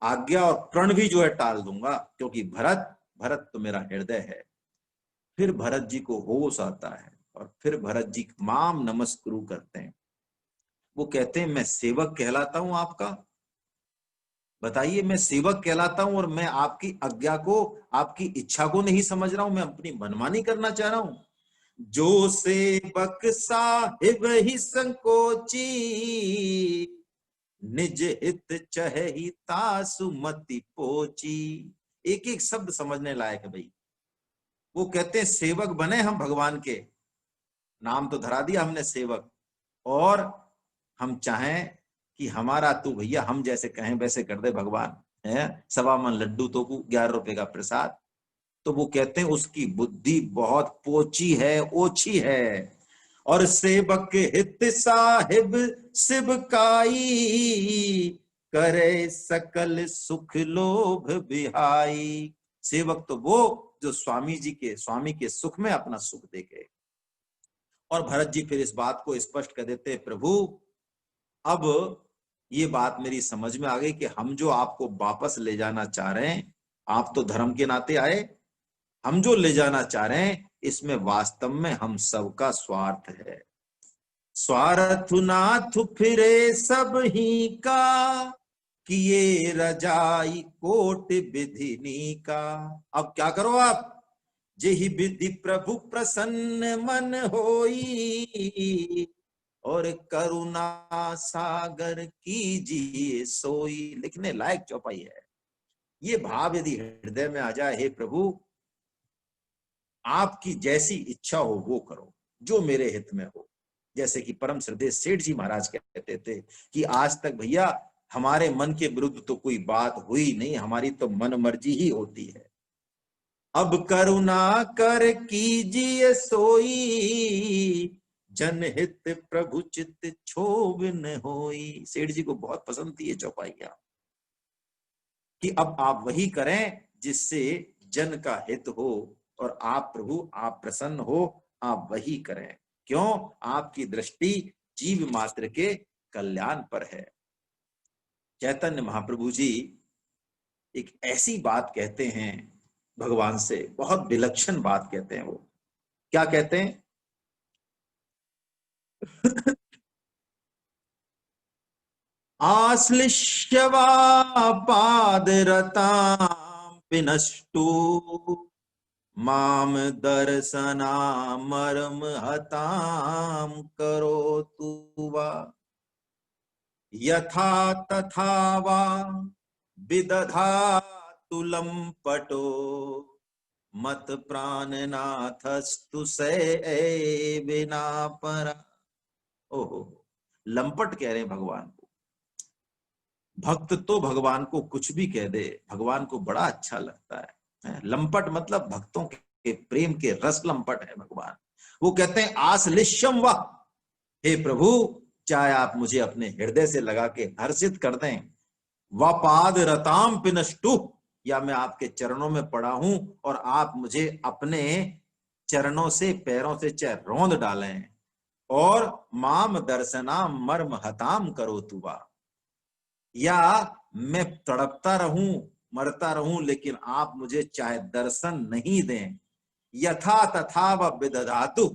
S1: आज्ञा और प्रण भी जो है टाल दूंगा, क्योंकि भरत भरत तो मेरा हृदय है। फिर भरत जी को होश आता है, और फिर भरत जी माम नमस्कुरु करते हैं। वो कहते हैं मैं सेवक कहलाता हूं आपका, बताइए, मैं सेवक कहलाता हूं और मैं आपकी आज्ञा को, आपकी इच्छा को नहीं समझ रहा हूं, मैं अपनी मनमानी करना चाह रहा हूं। जो सेवक साहिब ही संकोची, निज हित चहि तासु मति पोची। एक एक शब्द समझने लायक है भाई। वो कहते हैं सेवक बने हम भगवान के, नाम तो धरा दिया हमने सेवक, और हम चाहें कि हमारा तू भैया हम जैसे कहें वैसे कर दे भगवान, है 1.25 मन लड्डू तो 11 रुपए का प्रसाद। तो वो कहते हैं उसकी बुद्धि बहुत पोची है, ओछी है। और सेवक हित साहिब सिबकाई, करे सकल सुख लोभ बिहाई। सेवक तो वो जो स्वामी के सुख में अपना सुख देखे। और भरत जी फिर इस बात को स्पष्ट कर देते, प्रभु अब ये बात मेरी समझ में आ गई कि हम जो आपको वापस ले जाना चाह रहे हैं, आप तो धर्म के नाते आए, हम जो ले जाना चाह रहे हैं इसमें वास्तव में हम सबका स्वार्थ है। स्वार्थ नाथ फिरे सब ही का, किए रजाई कोट विधिनी का। अब क्या करो आप, जेहि विधि प्रभु प्रसन्न मन होई, और करुणा सागर कीजिए सोई। लिखने लायक चौपाई है। ये भाव यदि हृदय में आ जाए, हे प्रभु आपकी जैसी इच्छा हो वो करो, जो मेरे हित में हो। जैसे कि परम श्रद्धेय सेठ जी महाराज कहते थे कि आज तक भैया हमारे मन के विरुद्ध तो कोई बात हुई नहीं, हमारी तो मन मर्जी ही होती है। अब करुणा कर कीजिए सोई, जनहित प्रभु चित्त क्षोभ न होई। सेठ जी को बहुत पसंद थी ये चौपाइयां, कि अब आप वही करें जिससे जन का हित हो, और आप प्रभु आप प्रसन्न हो, आप वही करें। क्यों? आपकी दृष्टि जीव मात्र के कल्याण पर है। चैतन्य महाप्रभु जी एक ऐसी बात कहते हैं भगवान से, बहुत विलक्षण बात कहते हैं। वो क्या कहते हैं? आश्लिष्यवा पादरतां विनष्टु, माम दर्शना मर्म हताम करोतु वा। यथा तथा वा विदधातु लंपटो, मत प्राणनाथस्तु बिना परा। ओहो, लंपट कह रहे हैं भगवान को। भक्त तो भगवान को कुछ भी कह दे, भगवान को बड़ा अच्छा लगता है। लंपट मतलब भक्तों के प्रेम के रस लंपट है भगवान। वो कहते हैं आश्लिष्यम वह, हे प्रभु चाहे आप मुझे अपने हृदय से लगा के हर्षित कर दें, वपाद रताम पिनष्टु, या मैं आपके चरणों में पड़ा हूं और आप मुझे अपने चरणों से, पैरों से चाहे रौंद डालें, और माम दर्शना मर्म हताम करो तुवा, या मैं तड़पता रहूं, मरता रहूं, लेकिन आप मुझे चाहे दर्शन नहीं दें। यथा तथा व विदधातु,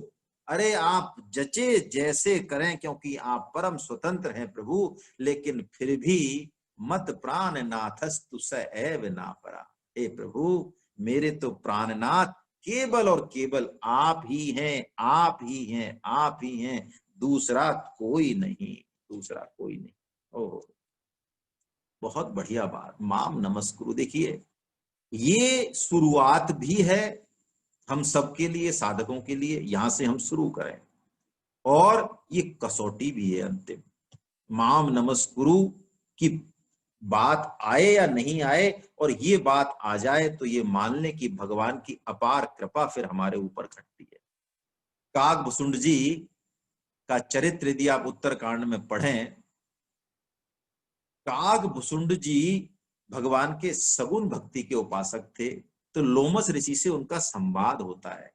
S1: अरे आप जचे जैसे करें, क्योंकि आप परम स्वतंत्र हैं प्रभु, लेकिन फिर भी मत प्राण नाथस्तु स एव ना परा। हे प्रभु मेरे तो प्राणनाथ केवल और केवल आप ही हैं, आप ही हैं, आप ही हैं, दूसरा कोई नहीं, दूसरा कोई नहीं। ओह, बहुत बढ़िया बात। माम नमस्कुरु, देखिए ये शुरुआत भी है हम सबके लिए, साधकों के लिए, यहां से हम शुरू करें, और ये कसौटी भी है अंतिम। माम नमस्कुरु की बात आए या नहीं आए, और ये बात आ जाए तो ये मान लें कि भगवान की अपार कृपा फिर हमारे ऊपर घटती है। काकभुसुंड जी का चरित्र यदि आप उत्तरकांड में पढ़ें, काकभुसुंड जी भगवान के सगुण भक्ति के उपासक थे। तो लोमस ऋषि से उनका संवाद होता है।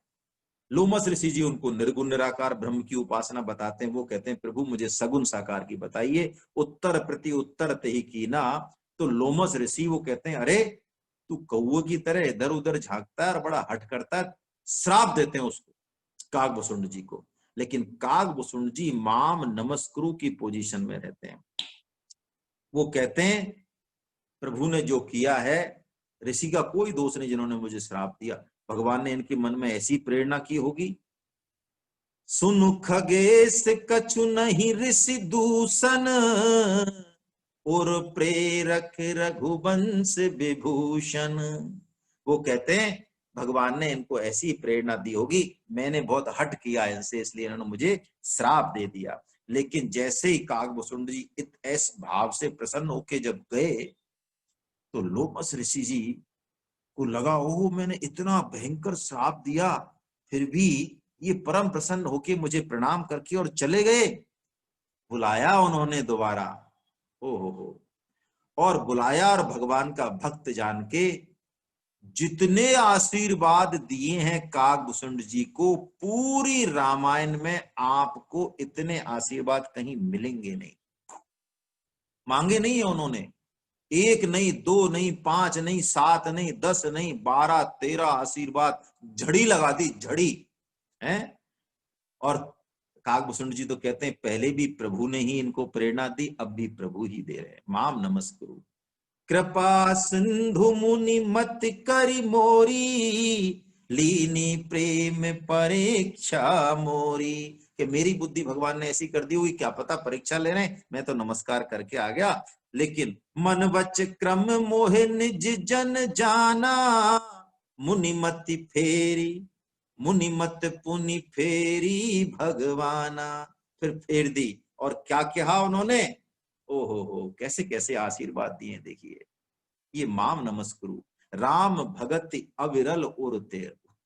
S1: लोमस ऋषि जी उनको निर्गुण निराकार ब्रह्म की उपासना बताते हैं। वो कहते हैं प्रभु मुझे सगुण साकार की बताइए। उत्तर प्रति उत्तर ते ही कीना। तो लोमस ऋषि वो कहते हैं अरे तू कौवे की तरह इधर उधर झांकता है और बड़ा हट करता है। श्राप देते हैं उसको, काकभुसुंड जी को। लेकिन काकभुसुंड जी माम नमस्कुरु की पोजीशन में रहते हैं। वो कहते हैं प्रभु ने जो किया है, ऋषि का कोई दोष नहीं जिन्होंने मुझे श्राप दिया। भगवान ने इनके मन में ऐसी प्रेरणा की होगी। सुनु खगेश कछु नहीं ऋषि दूषण, और प्रेरक रघुवंश विभूषण। वो कहते हैं भगवान ने इनको ऐसी प्रेरणा दी होगी, मैंने बहुत हट किया इनसे, इसलिए इन्होंने मुझे श्राप दे दिया। लेकिन जैसे ही काकभूषुंड जी इस भाव से प्रसन्न होके जब गए, तो लोमस ऋषि जी को लगा, ओह मैंने इतना भयंकर श्राप दिया, फिर भी ये परम प्रसन्न होके मुझे प्रणाम करके और चले गए। बुलाया उन्होंने दोबारा, ओ हो, और बुलाया, और भगवान का भक्त जान के जितने आशीर्वाद दिए हैं काकभूषुंड जी को, पूरी रामायण में आपको इतने आशीर्वाद कहीं मिलेंगे नहीं। मांगे नहीं है उन्होंने, 1 नहीं, 2 नहीं, 5 नहीं, 7 नहीं, 10 नहीं, 12, 13 आशीर्वाद झड़ी लगा दी, झड़ी है। और काकभूषुंड जी तो कहते हैं पहले भी प्रभु ने ही इनको प्रेरणा दी, अब भी प्रभु ही दे रहे हैं। माम नमस्कुरु कृपा सिंधु मुनि मत करी मोरी, लीनी प्रेम परीक्षा मोरी। कि मेरी बुद्धि भगवान ने ऐसी कर दी हुई, क्या पता परीक्षा ले रहे हैं, मैं तो नमस्कार करके आ गया। लेकिन मन वच क्रम मोहे निज जन जाना, मुनि मति फेरी, मुनि मत पुनि फेरी भगवाना। फिर फेर दी, और क्या कहा उन्होंने, ओहो कैसे कैसे आशीर्वाद दिए देखिए। ये माम नमस्कुरु राम भगति अविरल और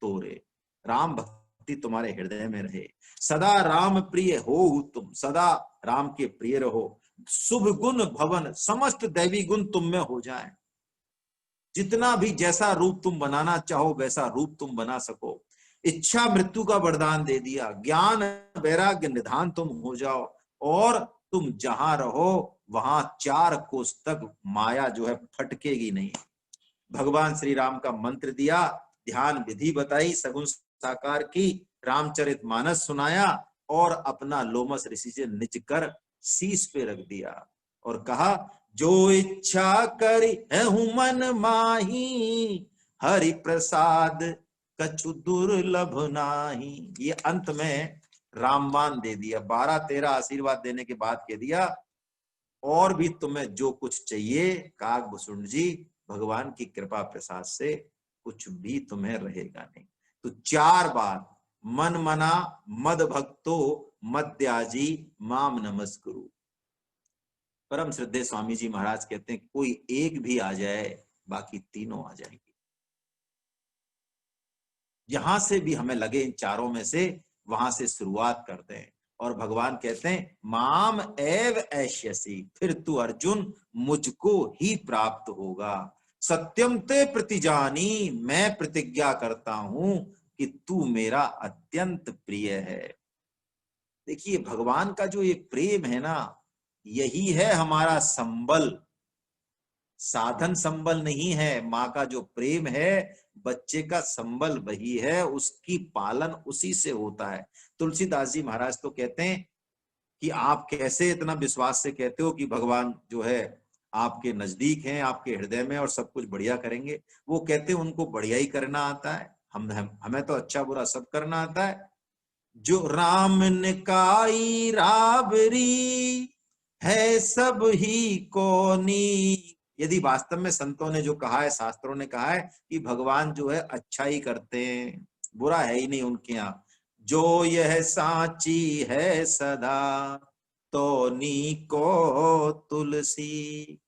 S1: तोरे, राम भक्ति तुम्हारे हृदय में रहे, सदा राम प्रिय हो तुम, सदा राम के प्रिय रहो, शुभ गुण भवन समस्त दैवी गुण तुम में हो जाए, जितना भी जैसा रूप तुम बनाना चाहो वैसा रूप तुम बना सको, इच्छा मृत्यु का वरदान दे दिया, ज्ञान वैराग्य निधान तुम हो जाओ, और तुम जहां रहो वहां 4 कोस तक माया जो है फटकेगी नहीं। भगवान श्री राम का मंत्र दिया, ध्यान विधि बताई सगुण साकार की, रामचरितमानस सुनाया, और अपना लोमस ऋषि से निज कर शीश पे रख दिया और कहा, जो इच्छा करी है मन माही, हरि प्रसाद कछु दुर्लभ नाही। ये अंत में रामबाण दे दिया, 12-13 आशीर्वाद देने के बाद कह दिया, और भी तुम्हें जो कुछ चाहिए काकभूषुंड जी, भगवान की कृपा प्रसाद से कुछ भी तुम्हें रहेगा नहीं। तो 4 बार मन मना मद भक्तो मद्याजी माम नमस्कुरु। परम श्रद्धेय स्वामी जी महाराज कहते हैं कोई एक भी आ जाए बाकी तीनों आ जाएंगे। जहां से भी हमें लगे इन चारों में से, वहां से शुरुआत करते हैं। और भगवान कहते हैं माम एव ऐश्यसी, फिर तू अर्जुन मुझको ही प्राप्त होगा। सत्यम ते प्रतिजानी, मैं प्रतिज्ञा करता हूं कि तू मेरा अत्यंत प्रिय है। देखिए भगवान का जो ये प्रेम है ना, यही है हमारा संबल, साधन संबल नहीं है। माँ का जो प्रेम है, बच्चे का संबल वही है, उसकी पालन उसी से होता है। तुलसीदास जी महाराज तो कहते हैं कि आप कैसे इतना विश्वास से कहते हो कि भगवान जो है आपके नजदीक हैं, आपके हृदय में, और सब कुछ बढ़िया करेंगे। वो कहते हैं उनको बढ़िया ही करना आता है, हमें तो अच्छा बुरा सब करना आता है। जो राम निकाई राबरी, है सब ही कोनी। यदि वास्तव में संतों ने जो कहा है, शास्त्रों ने कहा है कि भगवान जो है अच्छा ही करते हैं, बुरा है ही नहीं उनके यहाँ। जो यह सांची है सदा, तो नी को तुलसी।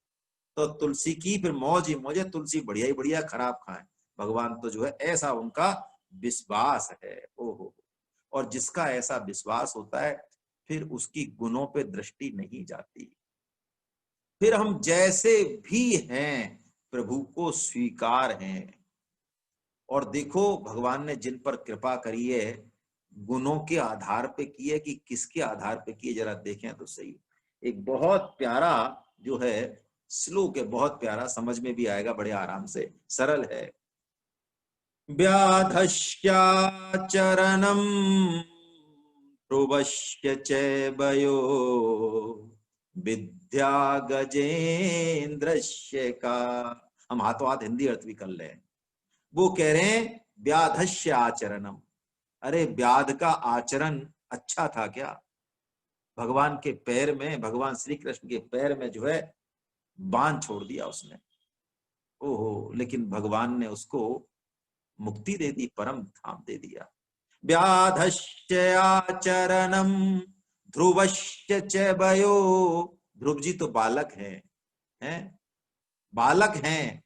S1: तो तुलसी की फिर मौज ही मौज है, तुलसी बढ़िया ही बढ़िया खराब खाए। भगवान तो जो है ऐसा उनका विश्वास है। ओहो, और जिसका ऐसा विश्वास होता है फिर उसकी गुणों पे दृष्टि नहीं जाती। फिर हम जैसे भी हैं प्रभु को स्वीकार हैं। और देखो भगवान ने जिन पर कृपा करी है, गुणों के आधार पे की है कि किसके आधार पे की है, जरा देखें तो सही। एक बहुत प्यारा जो है श्लोक है, बहुत प्यारा, समझ में भी आएगा बड़े आराम से, सरल है। व्याधश्चाचरणम् ध्रुवश्च च वयो, विद्या गजेंद्रस्य का। हम हाथों हाथ हिंदी अर्थ भी कर ले। वो कह रहे हैं व्याधस्य आचरणम, अरे व्याध का आचरण अच्छा था क्या? भगवान के पैर में, भगवान श्री कृष्ण के पैर में जो है बाण छोड़ दिया उसने। ओहो, लेकिन भगवान ने उसको मुक्ति दे दी, परम धाम दे दिया। व्याधस्य आचरणम ध्रुवस्य च भयो। ध्रुव जी तो बालक हैं, बालक हैं,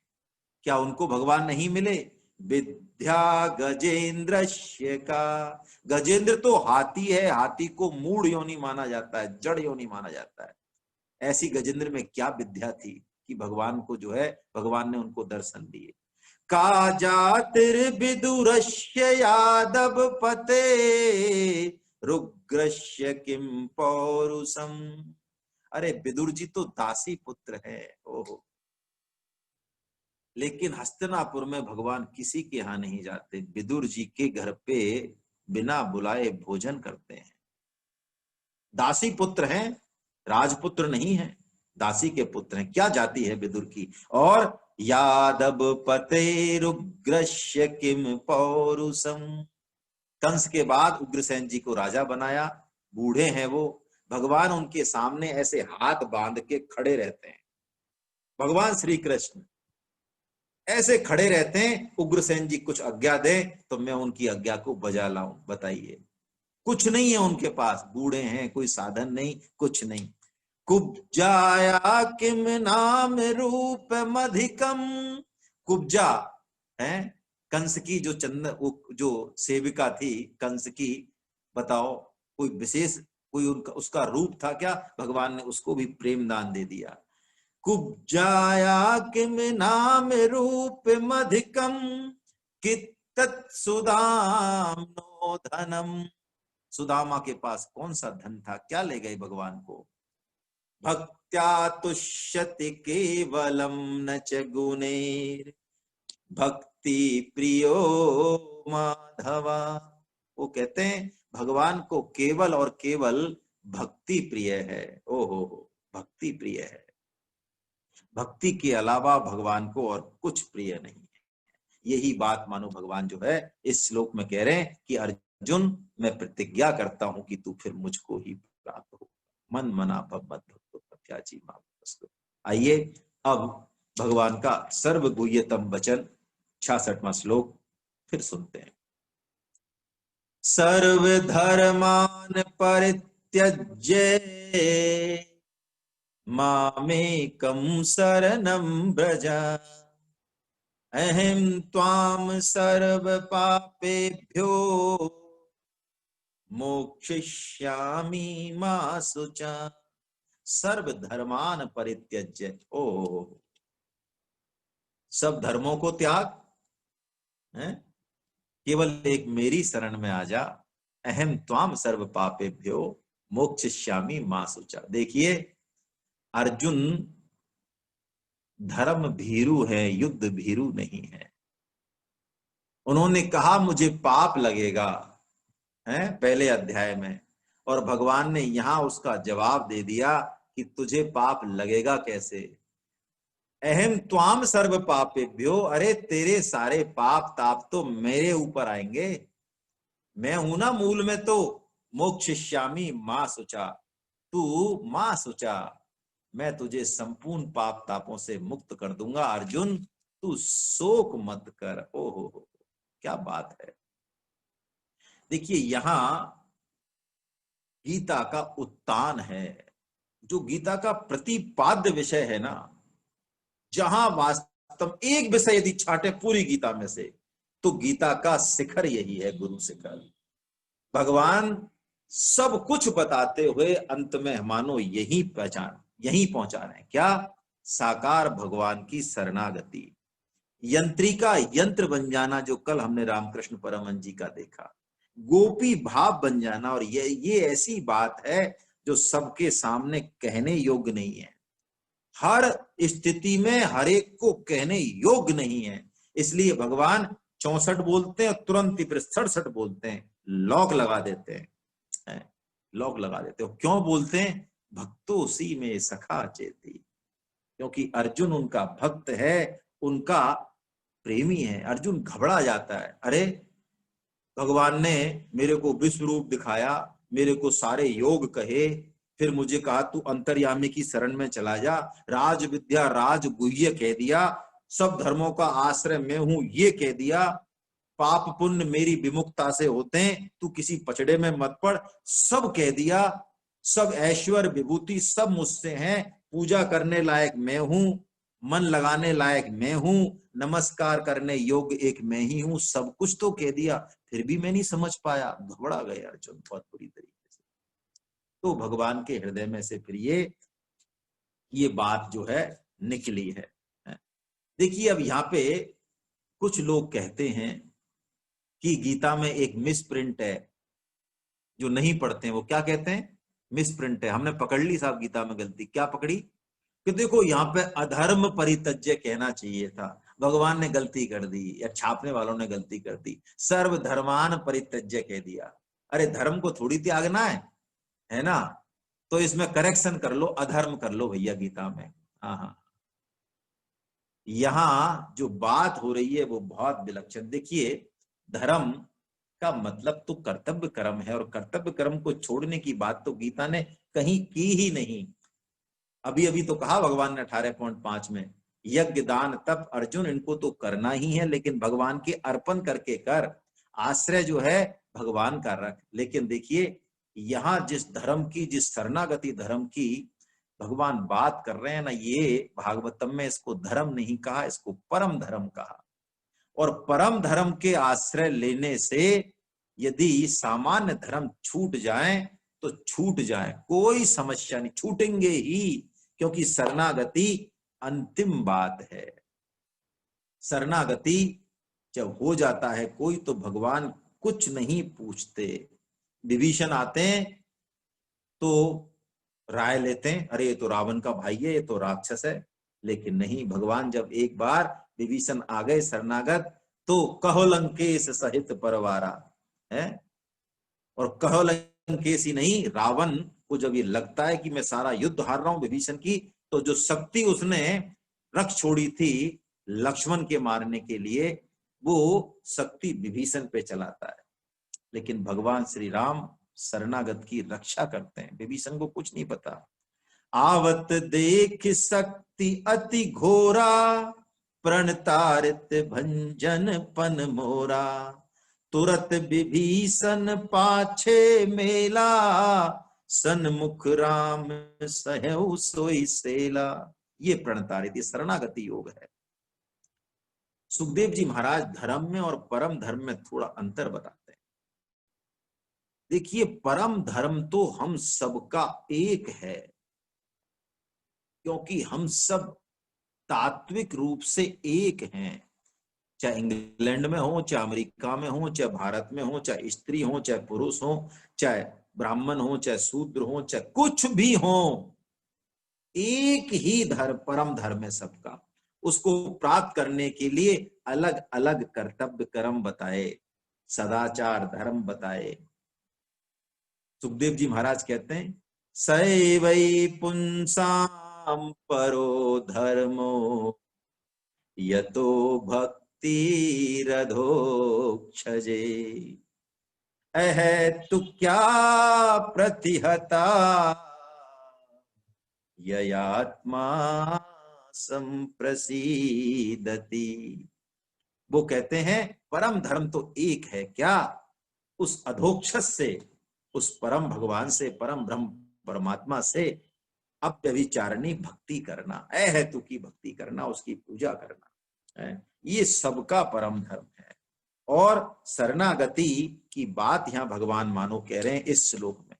S1: क्या उनको भगवान नहीं मिले? विद्या गजेंद्रस्य का। गजेंद्र तो हाथी है, हाथी को मूढ़ योनि माना जाता है, जड़ योनि माना जाता है। ऐसी गजेंद्र में क्या विद्या थी कि भगवान को जो है, भगवान ने उनको दर्शन दिए। का जातिर्विदुरस्य यादव पते रुग्रस्य किम पौरुषम। अरे विदुर जी तो दासी पुत्र है, ओहो, लेकिन हस्तिनापुर में भगवान किसी के यहां नहीं जाते, विदुर जी के घर पे बिना बुलाए भोजन करते हैं। दासी पुत्र हैं, राजपुत्र नहीं है, दासी के पुत्र हैं। क्या जाति है विदुर की। और यादव पतेरुग्रस्य किम पौरुषम, कंस के बाद उग्रसेन जी को राजा बनाया, बूढ़े हैं वो, भगवान उनके सामने ऐसे हाथ बांध के खड़े रहते हैं। भगवान श्री कृष्ण ऐसे खड़े रहते हैं, उग्रसेन जी कुछ आज्ञा दें तो मैं उनकी आज्ञा को बजा लाऊं। बताइए, कुछ नहीं है उनके पास, बूढ़े हैं, कोई साधन नहीं, कुछ नहीं। कुब्जाया किम नाम रूप मधिकम। कुब्जा है कंस की जो जो सेविका थी कंस की, बताओ कोई विशेष, कोई उनका उसका रूप था क्या? भगवान ने उसको भी प्रेम दान दे दिया। कुब्जाया किम नाम रूप मधिकम कित्तत् सुदाम्नो धनम। सुदामा के पास कौन सा धन था, क्या ले गए भगवान को? भक्त्या तुष्यति केवलम न च गुणैर भक्ति प्रियो माधवा। वो कहते हैं भगवान को केवल और केवल भक्ति प्रिय है। ओहो, भक्ति प्रिय है, भक्ति के अलावा भगवान को और कुछ प्रिय नहीं है। यही बात मानो भगवान जो है इस श्लोक में कह रहे हैं कि अर्जुन, मैं प्रतिज्ञा करता हूं कि तू फिर मुझको ही प्राप्त हो। मन मना भव मत भक्तो प्रत्याची मां वस्तु। आइए अब भगवान का सर्वगुह्यतम वचन 66वां श्लोक फिर सुनते हैं। सर्वधर्मान परित्यज्य मामेकं शरणं व्रज अहं त्वां सर्व पापेभ्यो मोक्षयिष्यामि मा शुचा। सर्व धर्मान परित्यज्य, ओ सब धर्मों को त्याग, है? केवल एक मेरी शरण में आ जा। अहम त्वाम सर्व पापेभ्यो मोक्षयिष्यामि मा शुचा। देखिए अर्जुन धर्म भीरु है, युद्ध भीरु नहीं है। उन्होंने कहा मुझे पाप लगेगा, है पहले अध्याय में, और भगवान ने यहां उसका जवाब दे दिया कि तुझे पाप लगेगा कैसे। अहम त्वाम सर्व पापेभ्यो, अरे तेरे सारे पाप ताप तो मेरे ऊपर आएंगे, मैं हूं ना मूल में। तो मोक्षयिष्यामि मा शुचा, तू मा शुचा, मैं तुझे संपूर्ण पाप तापों से मुक्त कर दूंगा। अर्जुन तू शोक मत कर। ओहो, क्या बात है। देखिए यहां गीता का उत्तान है, जो गीता का प्रतिपाद्य विषय है ना, जहां वास्तव एक विषय यदि छाटे पूरी गीता में से तो गीता का शिखर यही है, गुरु शिखर। भगवान सब कुछ बताते हुए अंत में मानो यही पहचान, यही पहुंचा रहे हैं। क्या? साकार भगवान की शरणागति, यंत्रिका यंत्र बन जाना, जो कल हमने रामकृष्ण परमहंस जी का देखा, गोपी भाव बन जाना। और ये ऐसी बात है जो सबके सामने कहने योग्य नहीं है, हर स्थिति में हर एक को कहने योग्य नहीं है। इसलिए भगवान 64 बोलते हैं, तुरंत ही फिर 67 बोलते हैं, लॉक लगा देते हैं, लॉक लगा देते हो। क्यों बोलते हैं? भक्तोसी में सखा चेती, क्योंकि अर्जुन उनका भक्त है, उनका प्रेमी है। अर्जुन घबरा जाता है, अरे भगवान ने मेरे को विश्व रूप दिखाया, मेरे को सारे योग कहे, फिर मुझे कहा तू अंतर्यामी की शरण में चला जा, राज विद्या राज गुह्य कह दिया, सब धर्मों का आश्रय मैं हूं ये कह दिया, पाप पुण्य मेरी विमुखता से होते हैं, तू किसी पचड़े में मत पड़, सब कह दिया, सब ऐश्वर्य विभूति सब मुझसे हैं, पूजा करने लायक मैं हूं, मन लगाने लायक मैं हूं, नमस्कार करने योग्य एक मैं ही हूं, सब कुछ तो कह दिया, फिर भी मैं नहीं समझ पाया। घबरा गए अर्जुन बहुत बुरी तरीके से। तो भगवान के हृदय में से फिर ये बात जो है निकली है। देखिए अब यहाँ पे कुछ लोग कहते हैं कि गीता में एक मिस प्रिंट है, जो नहीं पढ़ते हैं वो क्या कहते हैं, मिस प्रिंट है। हमने पकड़ ली साहब गीता में गलती, क्या पकड़ी कि देखो यहाँ पे अधर्म परित्यज्य कहना चाहिए था, भगवान ने गलती कर दी या छापने वालों ने गलती कर दी, सर्व धर्मान परित्यज्य कह दिया। अरे धर्म को थोड़ी त्यागना है ना, तो इसमें करेक्शन कर लो, अधर्म कर लो भैया गीता में। हाँ हाँ, यहां जो बात हो रही है वो बहुत विलक्षण। देखिए धर्म का मतलब तो कर्तव्य कर्म है, और कर्तव्य कर्म को छोड़ने की बात तो गीता ने कहीं की ही नहीं। अभी अभी तो कहा भगवान ने 18.5 में, यज्ञ दान तप अर्जुन इनको तो करना ही है, लेकिन भगवान के अर्पण करके कर, आश्रय जो है भगवान का रख। लेकिन देखिए यहां जिस धर्म की, जिस शरणागति धर्म की भगवान बात कर रहे हैं ना, ये भागवतम में इसको धर्म नहीं कहा, इसको परम धर्म कहा। और परम धर्म के आश्रय लेने से यदि सामान्य धर्म छूट जाए तो छूट जाए, कोई समस्या नहीं, छूटेंगे ही, क्योंकि शरणागति अंतिम बात है। शरणागति जब हो जाता है कोई, तो भगवान कुछ नहीं पूछते। विभीषण आते हैं तो राय लेते हैं, अरे ये तो रावण का भाई है, ये तो राक्षस है, लेकिन नहीं, भगवान जब एक बार विभीषण आ गए शरणागत, तो कहो लंकेश सहित परवारा है। और कहो लंकेश ही नहीं, रावण को जब ये लगता है कि मैं सारा युद्ध हार रहा हूं विभीषण की, तो जो शक्ति उसने रख छोड़ी थी लक्ष्मण के मारने के लिए, वो शक्ति विभीषण पे चलाता है। लेकिन भगवान श्री राम शरणागत की रक्षा करते हैं, विभीषण को कुछ नहीं पता। आवत देख शक्ति अति घोरा, प्रणतारित भंजन पन मोरा, तुरत विभीषण पाछे मेला, सन्मुख राम सहु सोई सेला। ये प्रणतारित, ये शरणागति योग है। सुखदेव जी महाराज धर्म में और परम धर्म में थोड़ा अंतर बताते हैं। देखिए परम धर्म तो हम सबका एक है, क्योंकि हम सब तात्विक रूप से एक हैं, चाहे इंग्लैंड में हो, चाहे अमेरिका में हो, चाहे भारत में हो, चाहे स्त्री हो, चाहे पुरुष हो, चाहे ब्राह्मण हो, चाहे शूद्र हो, चाहे कुछ भी हो, एक ही धर्म परम धर्म है सबका। उसको प्राप्त करने के लिए अलग अलग कर्तव्य कर्म बताए, सदाचार धर्म बताए। सुखदेव जी महाराज कहते हैं, सैवै पुंसाम परो धर्मो, यतो भक्ति रधोक्षजे, अहेतु क्या प्रतिहता, ययात्मा संप्रसीदति। वो कहते हैं परम धर्म तो एक है, क्या, उस अधोक्षज से, उस परम भगवान से, परम ब्रह्म परमात्मा से अव्यभिचारिणी भक्ति करना, अहेतु की भक्ति करना, उसकी पूजा करना है, ये सबका परम धर्म है। और शरणागति की बात यहां भगवान मानो कह रहे हैं इस श्लोक में।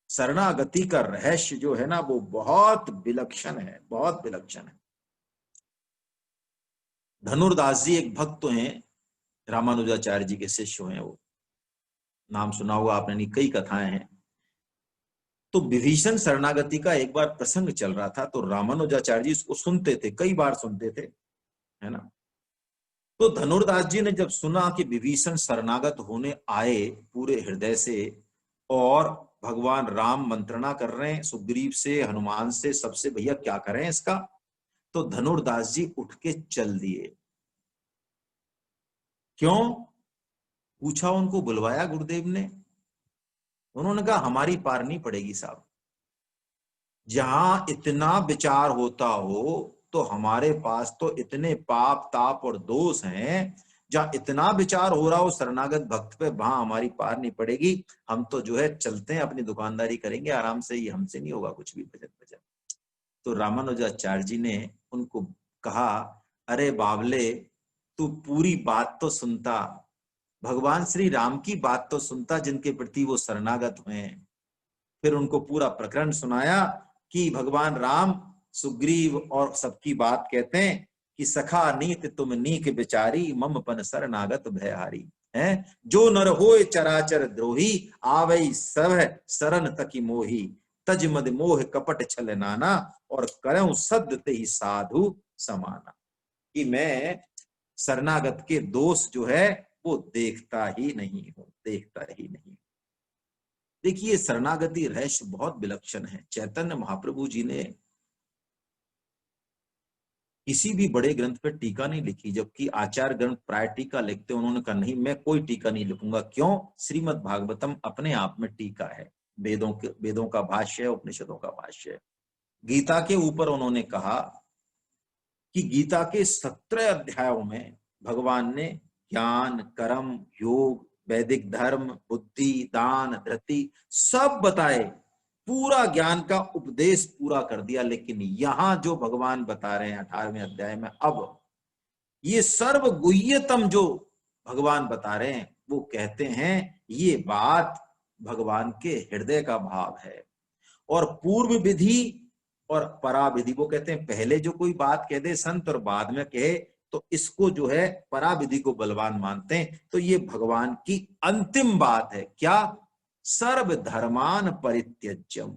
S1: शरणागति का रहस्य जो है ना वो बहुत विलक्षण है, बहुत विलक्षण है। धनुर्दास जी एक भक्त तो हैं, रामानुजाचार्य जी के शिष्य हैं, वो नाम सुना होगा आपने, नहीं कई कथाएं हैं। तो विभीषण शरणागति का एक बार प्रसंग चल रहा था, तो रामानुजाचार्य जी इसको सुनते थे, कई बार सुनते थे, है ना। तो धनुर्दास जी ने जब सुना कि विभीषण शरणागत होने आए पूरे हृदय से, और भगवान राम मंत्रणा कर रहे हैं सुग्रीव से, हनुमान से, सबसे, भैया क्या करें इसका। तो धनुर्दास जी उठ के चल दिए। क्यों पूछा, उनको बुलवाया गुरुदेव ने। उन्होंने कहा हमारी पार नहीं पड़ेगी साहब, जहां इतना विचार होता हो तो हमारे पास तो इतने पाप ताप और दोष हैं, जहां इतना विचार हो रहा हो शरणागत भक्त पे, वहां हमारी पार नहीं पड़ेगी। हम तो जो है चलते हैं, अपनी दुकानदारी करेंगे आराम से, ये हमसे नहीं होगा कुछ भी भजन भजन। तो रामानुजाचार्य जी ने उनको कहा, अरे बावले, तू पूरी बात तो सुनता, भगवान श्री राम की बात तो सुनता जिनके प्रति वो शरणागत हुए हैं। फिर उनको पूरा प्रकरण सुनाया कि भगवान राम सुग्रीव और सबकी बात कहते हैं कि सखा नीत तुम नीक विचारी, मम पन शरणागत भयहारी है। जो नर होए चराचर द्रोही, आवई सब शरण तकी मोही, तज मद मोह कपट छल नाना, और करऊं सद ते ही साधु समाना। कि मैं शरणागत के दोष जो है वो देखता ही नहीं हूं, देखता ही नहीं। देखिए शरणागति रहस्य बहुत विलक्षण है। चैतन्य महाप्रभु जी ने किसी भी बड़े ग्रंथ पर टीका नहीं लिखी, जबकि आचार्य ग्रंथ प्राय टीका लिखते, उन्होंने कहा नहीं मैं कोई टीका नहीं लिखूंगा। क्यों, श्रीमद् भागवतम अपने आप में टीका है, वेदों का भाष्य है, उपनिषदों का भाष्य है। गीता के ऊपर उन्होंने कहा कि गीता के 17 अध्यायों में भगवान ने ज्ञान, कर्म, योग, वैदिक धर्म, बुद्धि, दान, धृति सब बताए, पूरा ज्ञान का उपदेश पूरा कर दिया। लेकिन यहां जो भगवान बता रहे हैं 18वें अध्याय में, अब ये सर्व गुह्यतम जो भगवान बता रहे हैं, वो कहते हैं ये बात भगवान के हृदय का भाव है। और पूर्व विधि और परा विधि, वो कहते हैं पहले जो कोई बात कह दे संत और बाद में कहे तो इसको जो है परा विधि को बलवान मानते हैं। तो ये भगवान की अंतिम बात है। क्या, सर्व धर्मान परित्यज्यम,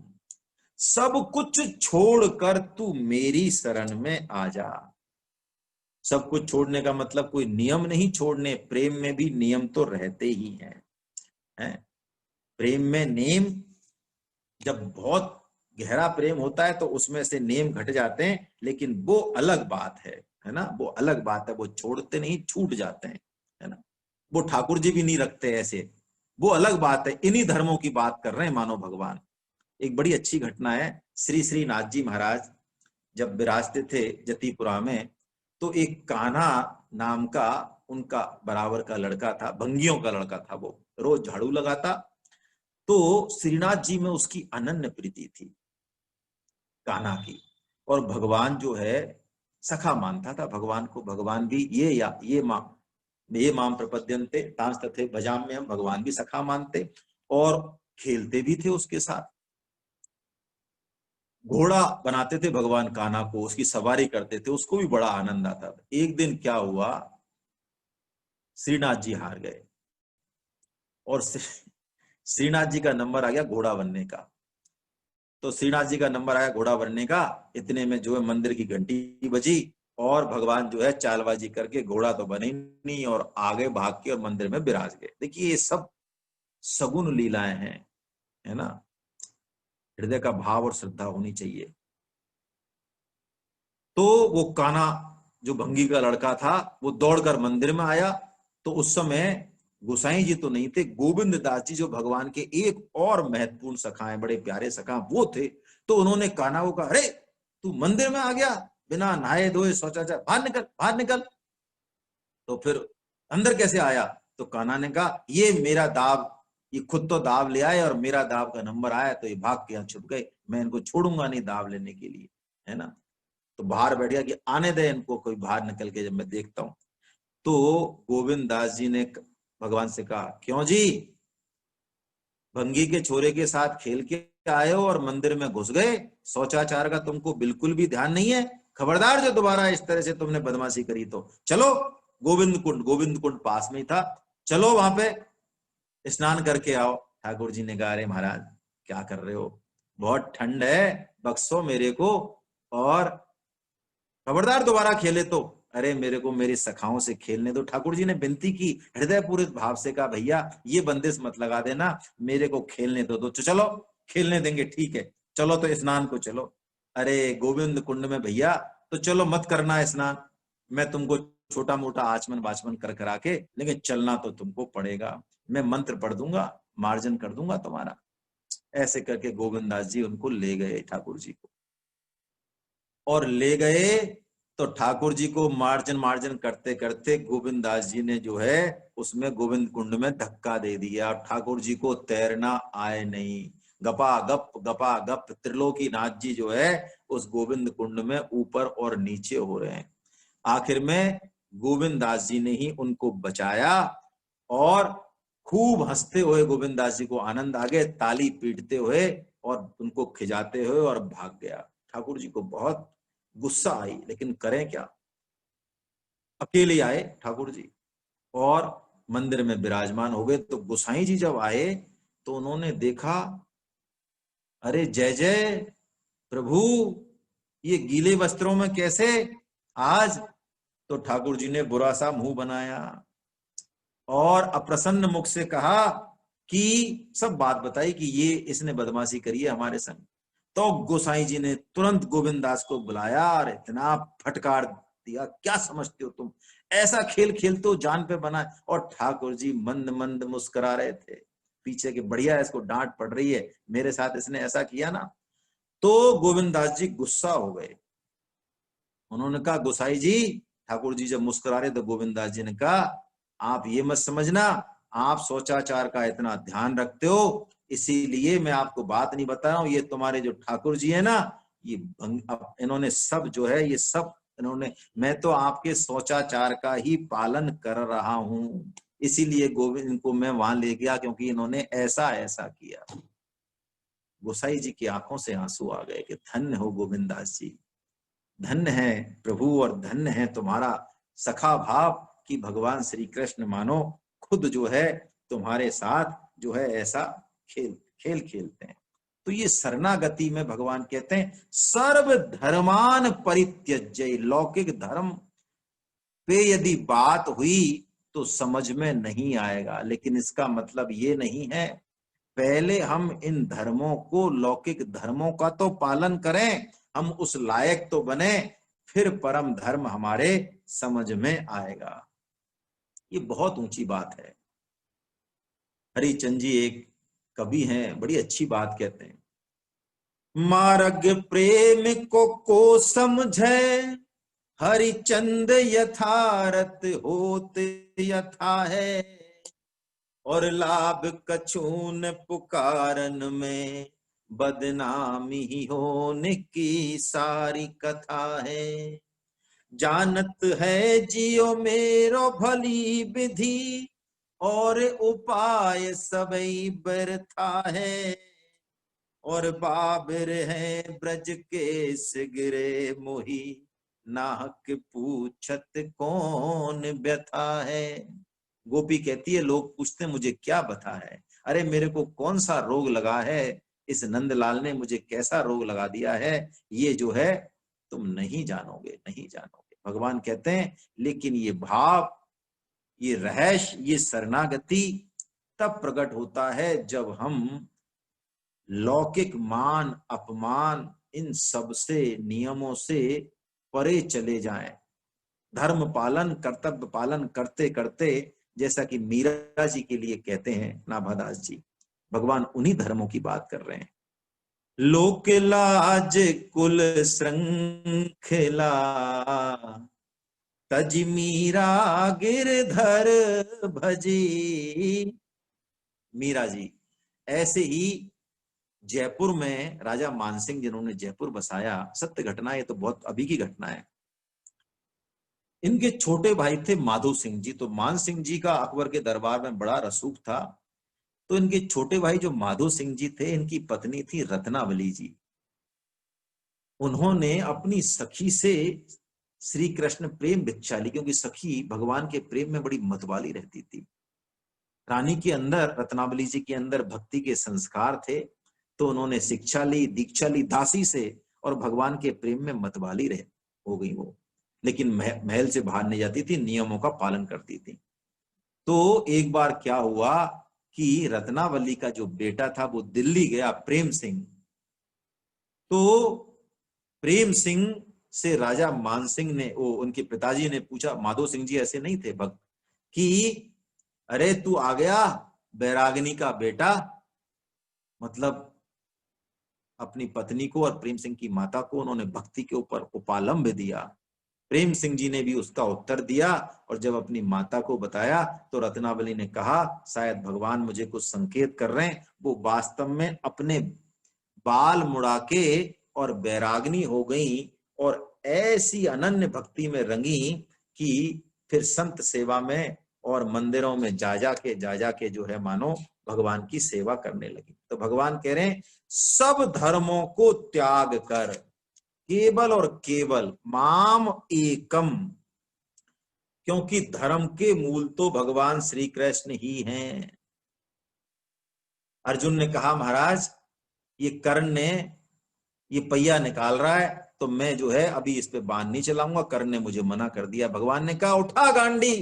S1: सब कुछ छोड़कर तू मेरी शरण में आ जा। सब कुछ छोड़ने का मतलब कोई नियम नहीं छोड़ने, प्रेम में भी नियम तो रहते ही हैं, हैं? प्रेम में नेम, जब बहुत गहरा प्रेम होता है तो उसमें से नेम घट जाते हैं, लेकिन वो अलग बात है ना, वो अलग बात है। वो छोड़ते नहीं, छूट जाते हैं, है ना। वो ठाकुर जी भी नहीं रखते ऐसे, वो अलग बात है। इन्हीं धर्मों की बात कर रहे हैं मानो भगवान। एक बड़ी अच्छी घटना है, श्री श्री नाथ जी महाराज जब विराजते थे जतिपुरा में, तो एक कान्हा नाम का उनका बराबर का लड़का था, भंगियों का लड़का था, वो रोज झाड़ू लगाता। तो श्रीनाथ जी में उसकी अनन्य प्रीति थी कान्हा की, और भगवान जो है सखा मानता था भगवान को। भगवान भी ये माम प्रपद्यन्ते तांस तथे भजाम में, हम भगवान भी सखा मानते और खेलते भी थे उसके साथ। घोड़ा बनाते थे भगवान कान्हा को, उसकी सवारी करते थे, उसको भी बड़ा आनंद आता था। एक दिन क्या हुआ, श्रीनाथ जी हार गए और श्रीनाथ जी का नंबर आ गया घोड़ा बनने का। तो श्रीनाथ जी का नंबर आया घोड़ा बनने का, इतने में जो है मंदिर की घंटी बजी और भगवान जो है चालबाजी करके घोड़ा तो बने नहीं और आगे भाग के और मंदिर में विराज गए। देखिए ये सब सगुन लीलाएं हैं, है ना। हृदय का भाव और श्रद्धा होनी चाहिए। तो वो कान्हा जो भंगी का लड़का था वो दौड़कर मंदिर में आया। तो उस समय गोसाई जी तो नहीं थे, गोविंद दास जी जो भगवान के एक और महत्वपूर्ण सखा हैं, बड़े प्यारे सखा वो थे। तो उन्होंने कान्हा को कहा, अरे तू मंदिर में आ गया बिना नहाए धोए, सोचा जा, बाहर निकल बाहर निकल। तो फिर अंदर कैसे आया, तो कान्हा ने कहा ये मेरा दाव, ये खुद तो दाव ले आए और मेरा दाव का नंबर आया तो ये भाग के यहाँ छुप गए, मैं इनको छोड़ूंगा नहीं दाव लेने के लिए, है ना। तो बाहर बैठ गया कि आने दे इनको, कोई बाहर निकल के जब मैं देखता हूं। तो गोविंद दास जी ने भगवान से कहा, क्यों जी, भंगी के छोरे के साथ खेल के आए हो और मंदिर में घुस गए, शौचाचार का तुमको बिल्कुल भी ध्यान नहीं है। खबरदार जो दोबारा इस तरह से तुमने बदमाशी करी तो चलो गोविंद कुंड पास में ही था, चलो वहां पे स्नान करके आओ। ठाकुर जी ने कहा, अरे महाराज क्या कर रहे हो, बहुत ठंड है, बख्शो मेरे को, और खबरदार दोबारा खेले तो अरे मेरे को मेरी सखाओं से खेलने दो। ठाकुर जी ने विनती की, हृदय पूरित भाव से कहा भैया ये बंदिश मत लगा देना, मेरे को खेलने दो। तो चलो खेलने देंगे, ठीक है चलो तो स्नान को चलो। अरे गोविंद कुंड में भैया तो चलो मत करना स्नान, मैं तुमको छोटा मोटा आचमन बाचमन कर करा के, लेकिन चलना तो तुमको पड़ेगा, मैं मंत्र पढ़ दूंगा, मार्जन कर दूंगा तुम्हारा। ऐसे करके गोविंद दास जी उनको ले गए ठाकुर जी को, और ले गए तो ठाकुर जी को मार्जन मार्जन करते करते गोविंद दास जी ने जो है उसमें गोविंद कुंड में धक्का दे दिया। ठाकुर जी को तैरना आए नहीं, गपा गप त्रिलोकी नाथ जी जो है उस गोविंद कुंड में ऊपर और नीचे हो रहे हैं। आखिर में गोविंद दास जी ने ही उनको बचाया, और खूब हंसते हुए गोविंद दास जी को आनंद आ गए, ताली पीटते हुए और उनको खिजाते हुए और भाग गया। ठाकुर जी को बहुत गुस्सा आई, लेकिन करें क्या, अकेले आए ठाकुर जी और मंदिर में विराजमान हो गए। तो गोसाई जी जब आए तो उन्होंने देखा, अरे जय जय प्रभु, ये गीले वस्त्रों में कैसे आज। तो ठाकुर जी ने बुरा सा मुंह बनाया और अप्रसन्न मुख से कहा कि सब बात बताई कि ये इसने बदमाशी करी है हमारे संग। तो गोसाई जी ने तुरंत गोविंद दास को बुलाया और इतना फटकार दिया, क्या समझते हो तुम, ऐसा खेल खेलते हो जान पे बना। और ठाकुर जी मंद मंद मुस्कुरा रहे थे पीछे के, बढ़िया इसको डांट पड़ रही है, मेरे साथ इसने ऐसा किया ना। तो गोविंद दास जी गुस्सा हो गए, उन्होंने कहा गोसाई जी, ठाकुर जी जब मुस्कुरा रहे तो गोविंद दास जी ने कहा आप ये मत समझना, आप सोचाचार का इतना ध्यान रखते हो इसीलिए मैं आपको बात नहीं बता रहा हूं। ये तुम्हारे जो ठाकुर जी है ना, ये इन्होंने सब जो है ये सब इन्होंने, मैं तो आपके सोचाचार का ही पालन कर रहा हूं, इसीलिए गोविंद को मैं वहां ले गया क्योंकि इन्होंने ऐसा ऐसा किया। गोसाई जी की आंखों से आंसू आ गए कि धन्य हो गोविंद दास जी, धन्य है प्रभु और धन्य है तुम्हारा सखा भाव कि भगवान श्री कृष्ण मानो खुद जो है तुम्हारे साथ जो है ऐसा खेल खेल खेलते हैं। तो ये शरणागति में भगवान कहते हैं सर्व धर्मान परित्यज्य, लौकिक धर्म पे यदि बात हुई तो समझ में नहीं आएगा, लेकिन इसका मतलब ये नहीं है पहले हम इन धर्मों को, लौकिक धर्मों का तो पालन करें, हम उस लायक तो बने, फिर परम धर्म हमारे समझ में आएगा। ये बहुत ऊंची बात है। हरिचंद जी एक कवि हैं, बड़ी अच्छी बात कहते हैं, मार्ग प्रेम को समझे हरिचंद यथारथ होत यथा है, और लाभ कछून पुकारन में बदनामी ही होने की सारी कथा है। जानत है जियो मेरो भली विधि, और उपाय सबई बरथा है, और बाबर है ब्रज के सिगरे मोही, नाहक पूछत कौन व्यथा है। गोपी कहती है लोग पूछते मुझे क्या बता है, अरे मेरे को कौन सा रोग लगा है, इस नंदलाल ने मुझे कैसा रोग लगा दिया है, ये जो है तुम नहीं जानोगे, नहीं जानोगे। भगवान कहते हैं लेकिन ये भाव, ये रहस्य, ये शरणागति तब प्रकट होता है जब हम लौकिक मान अपमान इन सब से, नियमों से परे चले जाएं, धर्म पालन कर्तव्य पालन करते करते, जैसा कि मीरा जी के लिए कहते हैं नाभादास जी, भगवान उन्हीं धर्मों की बात कर रहे हैं। लोक लाज कुल श्रृंखला, तज मीरा गिरधर भजी। मीरा जी ऐसे ही जयपुर में राजा मानसिंह जिन्होंने जयपुर बसाया, सत्य घटना, ये तो बहुत अभी की घटना है। इनके छोटे भाई थे माधो सिंह जी, तो मान सिंह जी का अकबर के दरबार में बड़ा रसूख था। तो इनके छोटे भाई जो माधो सिंह जी थे, इनकी पत्नी थी रत्नावली जी। उन्होंने अपनी सखी से श्री कृष्ण प्रेम भिक्षा ली, क्योंकि सखी भगवान के प्रेम में बड़ी मतवाली रहती थी। रानी के अंदर, रत्नावली जी के अंदर भक्ति के संस्कार थे, तो उन्होंने शिक्षा ली, दीक्षा ली दासी से, और भगवान के प्रेम में मतवाली रह हो गई वो। लेकिन महल से बाहर नहीं जाती थी, नियमों का पालन करती थी। तो एक बार क्या हुआ कि रत्नावली का जो बेटा था वो दिल्ली गया, प्रेम सिंह। तो प्रेम सिंह से राजा मान सिंह ने, वो उनके पिताजी ने पूछा, माधो सिंह जी ऐसे नहीं थे भक्त, कि अरे तू आ गया बैरागनी का बेटा, मतलब अपनी पत्नी को और प्रेम सिंह की माता को उन्होंने भक्ति के ऊपर उपालंब दिया। प्रेम सिंह जी ने भी उसका उत्तर दिया, और जब अपनी माता को बताया तो रत्नावली ने कहा शायद भगवान मुझे कुछ संकेत कर रहे हैं। वो वास्तव में अपने बाल मुड़ा के और बैरागनी हो गई और ऐसी अनन्य भक्ति में रंगी कि फिर संत सेवा में और मंदिरों में जा जाके जो है मानो भगवान की सेवा करने लगी। तो भगवान कह रहे हैं सब धर्मों को त्याग कर केवल और केवल माम एकम, क्योंकि धर्म के मूल तो भगवान श्री कृष्ण ही हैं। अर्जुन ने कहा महाराज ये कर्ण ने ये पहिया निकाल रहा है, तो मैं जो है अभी इस पे बाण नहीं चलाऊंगा, कर्ण ने मुझे मना कर दिया। भगवान ने कहा उठा गांडी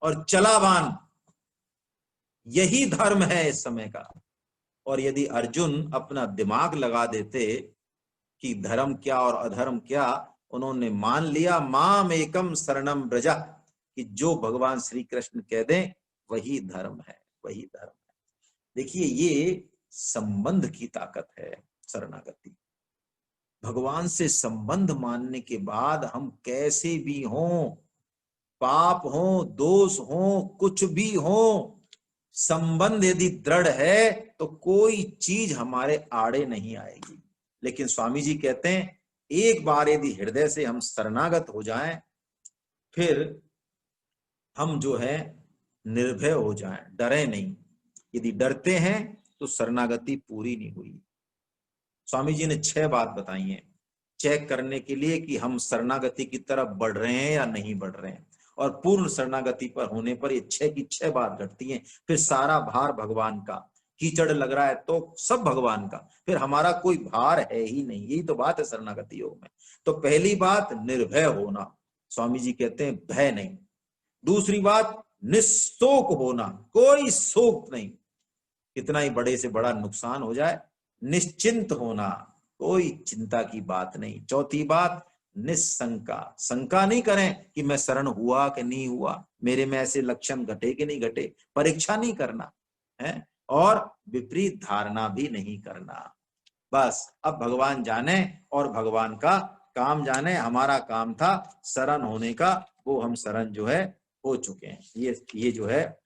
S1: और चला बाण, यही धर्म है इस समय का। और यदि अर्जुन अपना दिमाग लगा देते कि धर्म क्या और अधर्म क्या, उन्होंने मान लिया माम एकम शरणम ब्रजा, कि जो भगवान श्री कृष्ण कह दें वही धर्म है, वही धर्म है। देखिए ये संबंध की ताकत है शरणागति। भगवान से संबंध मानने के बाद हम कैसे भी हों, पाप हो, दोष हो, कुछ भी हो, संबंध यदि दृढ़ है तो कोई चीज हमारे आड़े नहीं आएगी। लेकिन स्वामी जी कहते हैं एक बार यदि हृदय से हम शरणागत हो जाएं, फिर हम जो है निर्भय हो जाएं, डरे नहीं। यदि डरते हैं तो शरणागति पूरी नहीं हुई। स्वामी जी ने 6 बात बताई हैं चेक करने के लिए कि हम शरणागति की तरफ बढ़ रहे हैं या नहीं बढ़ रहे हैं। और पूर्ण शरणागति पर होने पर ये 6 की 6 बात घटती हैं। फिर सारा भार भगवान का, कीचड़ लग रहा है तो सब भगवान का, फिर हमारा कोई भार है ही नहीं। यही तो बात है शरणागति योग में। तो पहली बात निर्भय होना, स्वामी जी कहते हैं भय नहीं। दूसरी बात निशोक होना, कोई शोक नहीं, कितना ही बड़े से बड़ा नुकसान हो जाए निश्चिंत होना, कोई चिंता की बात नहीं। चौथी बात निशंका, शंका नहीं करें कि मैं शरण हुआ कि नहीं हुआ, मेरे में ऐसे लक्षण घटे कि नहीं घटे, परीक्षा नहीं करना है। और विपरीत धारणा भी नहीं करना। बस अब भगवान जाने और भगवान का काम जाने। हमारा काम था शरण होने का, वो हम शरण जो है हो चुके हैं। ये जो है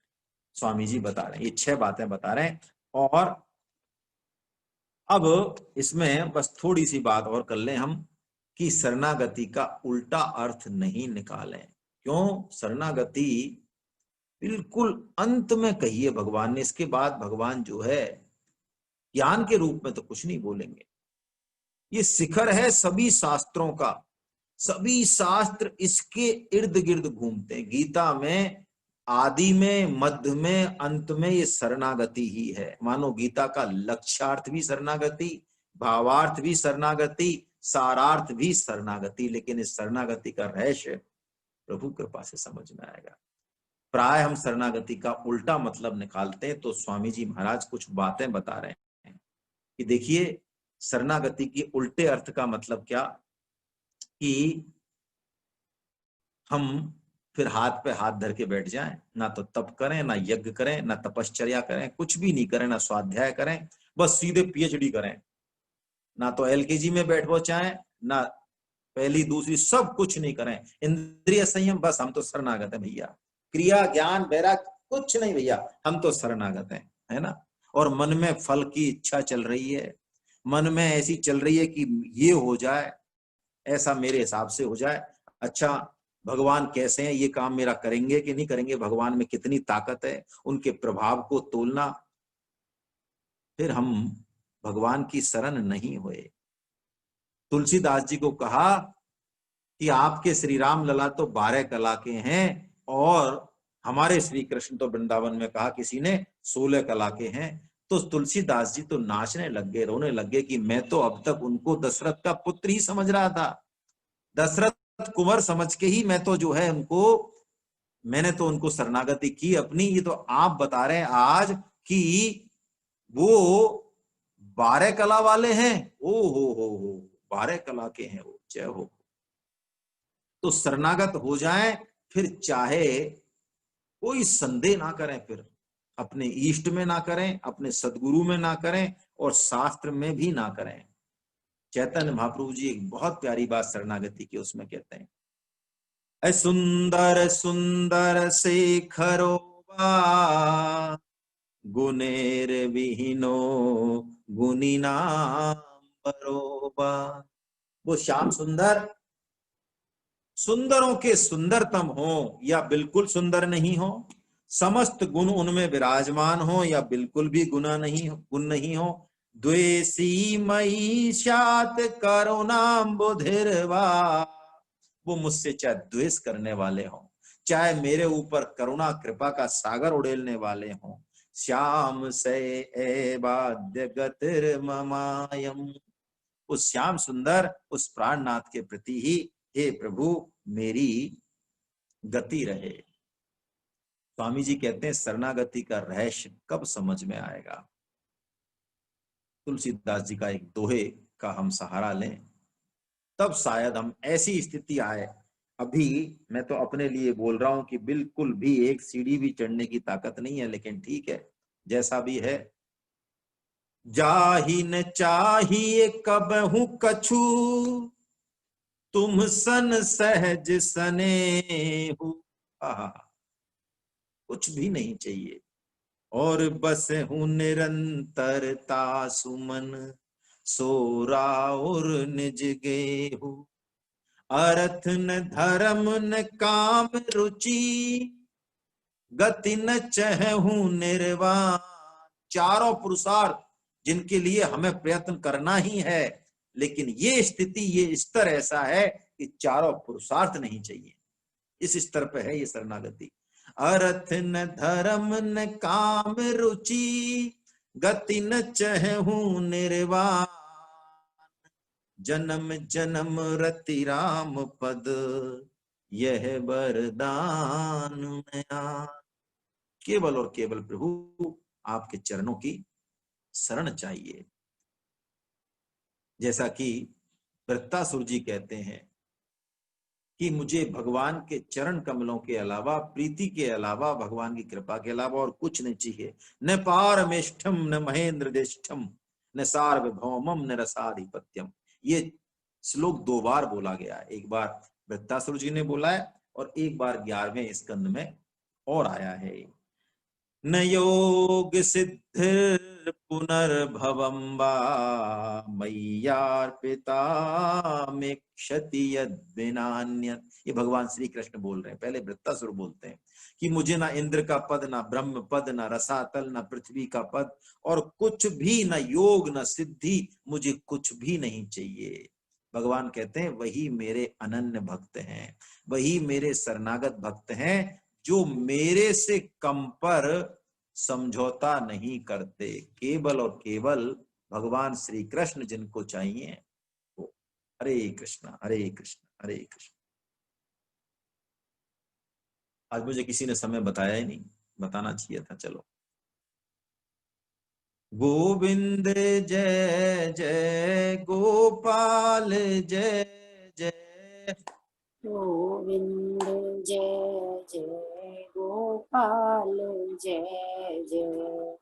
S1: स्वामी जी बता रहे हैं, ये 6 बातें बता रहे हैं। और अब इसमें बस थोड़ी सी बात और कर लें हम कि शरणागति का उल्टा अर्थ नहीं निकालें। क्यों? शरणागति बिल्कुल अंत में कही है भगवान ने, इसके बाद भगवान जो है ज्ञान के रूप में तो कुछ नहीं बोलेंगे। ये शिखर है सभी शास्त्रों का, सभी शास्त्र इसके इर्द गिर्द घूमते हैं। गीता में आदि में, मध्य में, अंत में ये शरणागति ही है। मानो गीता का लक्ष्यार्थ भी शरणागति, भावार्थ भी शरणागति, सारार्थ भी शरणागति। लेकिन इस शरणागति का रहस्य प्रभु कृपा से समझ में आएगा। प्राय हम शरणागति का उल्टा मतलब निकालते हैं। तो स्वामी जी महाराज कुछ बातें बता रहे हैं कि देखिए शरणागति के उल्टे अर्थ का मतलब क्या, कि हम फिर हाथ पे हाथ धर के बैठ जाएं, ना तो तप करें, ना यज्ञ करें, ना तपश्चर्या करें, कुछ भी नहीं करें, ना स्वाध्याय करें, बस सीधे पीएचडी करें। ना तो एलकेजी में बैठ चाहें, ना पहली दूसरी, सब कुछ नहीं करें। इंद्रिय संयम, बस हम तो शरणागत है भैया। क्रिया ज्ञान वैराग कुछ नहीं भैया, हम तो शरणागत हैं, है ना। और मन में फल की इच्छा चल रही है, मन में ऐसी चल रही है कि ये हो जाए, ऐसा मेरे हिसाब से हो जाए। अच्छा भगवान कैसे हैं, ये काम मेरा करेंगे कि नहीं करेंगे, भगवान में कितनी ताकत है, उनके प्रभाव को तोलना। फिर हम भगवान की शरण नहीं हुए। तुलसीदास जी को कहा कि आपके श्री राम लला तो 12 कला के हैं, और हमारे श्री कृष्ण तो वृंदावन में कहा किसी ने 16 कला के हैं। तो तुलसीदास जी तो नाचने लग गए, रोने लग गए कि मैं तो अब तक उनको दशरथ का पुत्र ही समझ रहा था। दशरथ कुंवर समझ के ही मैं तो जो है मैंने तो उनको शरणागति की अपनी। ये तो आप बता रहे हैं आज कि वो 12 कला वाले हैं। ओ हो 12 कला के हैं वो, जय हो। तो शरणागत हो जाएं, फिर चाहे कोई संदेह ना करें, फिर अपने इष्ट में ना करें, अपने सदगुरु में ना करें, और शास्त्र में भी ना करें। चैतन्य महाप्रभु जी एक बहुत प्यारी बात शरणागति की उसमें कहते हैं, ऐ सुंदर सुंदर शेखरो बा, गुणेर विहीनो गुणी नाम बरोबा। वो श्याम सुंदर सुंदरों के सुंदरतम हो या बिल्कुल सुंदर नहीं हो, समस्त गुण उनमें विराजमान हो या बिल्कुल भी गुण नहीं हो, द्वेषी मई शात करुणाम बुधिर्वा, वो मुझसे चाहे द्वेष करने वाले हों, चाहे मेरे ऊपर करुणा कृपा का सागर उड़ेलने वाले हों, श्याम से एवाद्य गतिर ममायम, उस श्याम सुंदर उस प्राणनाथ के प्रति ही हे प्रभु मेरी गति रहे। स्वामी जी कहते हैं शरणागति का रहस्य कब समझ में आएगा? तुलसीदास जी का एक दोहे का हम सहारा लें, तब शायद हम ऐसी स्थिति आए। अभी मैं तो अपने लिए बोल रहा हूं कि बिल्कुल भी एक सीढ़ी भी चढ़ने की ताकत नहीं है, लेकिन ठीक है जैसा भी है। जाहि न चाहिए कबहु कछु, तुम सन सहज सनेहु। कुछ भी नहीं चाहिए, और बस हूं निरंतरता सुमन, सोरा और निज गेहू, अर्थ न धर्म न काम रुचि, गति न चहू निर्वाण। चारों पुरुषार्थ जिनके लिए हमें प्रयत्न करना ही है, लेकिन ये स्थिति ये स्तर ऐसा है कि चारों पुरुषार्थ नहीं चाहिए, इस स्तर पे है ये शरणागति। अर्थ न धर्म न काम रुचि, गति न चहू निर्वाण, जन्म जन्म रति राम पद, यह वरदान नया। केवल और केवल प्रभु आपके चरणों की शरण चाहिए। जैसा कि वृत्तासुर जी कहते हैं कि मुझे भगवान के चरण कमलों के अलावा, प्रीति के अलावा, भगवान की कृपा के अलावा और कुछ नहीं चाहिए। न पारमेष्ठम न महेंद्र ज्येष्ठम न सार्वभौमम न रसाधिपत्यम। ये श्लोक 2 बार बोला गया, एक बार वृत्तासुर जी ने बोला है और एक बार 11वें स्कंद में और आया है। न योग सिद्धिर पुनर्भवम वा, मय्यार्पिता में क्षति यद विनान्यत। ये भगवान श्री कृष्ण बोल रहे हैं, पहले वृत्तासुर बोलते हैं कि मुझे ना इंद्र का पद, ना ब्रह्म पद, ना रसातल, ना पृथ्वी का पद, और कुछ भी, ना योग ना सिद्धि, मुझे कुछ भी नहीं चाहिए। भगवान कहते हैं वही मेरे अनन्य भक्त हैं, वही मेरे शरणागत भक्त हैं, जो मेरे से कम पर समझौता नहीं करते। केवल और केवल भगवान श्री कृष्ण जिनको चाहिए वो। हरे कृष्ण हरे कृष्ण हरे कृष्ण। आज मुझे किसी ने समय बताया ही नहीं, बताना चाहिए था। चलो, गोविंद जय जय गोपाल जय जय,
S2: गोविंद जय जय गोपाल जय जय,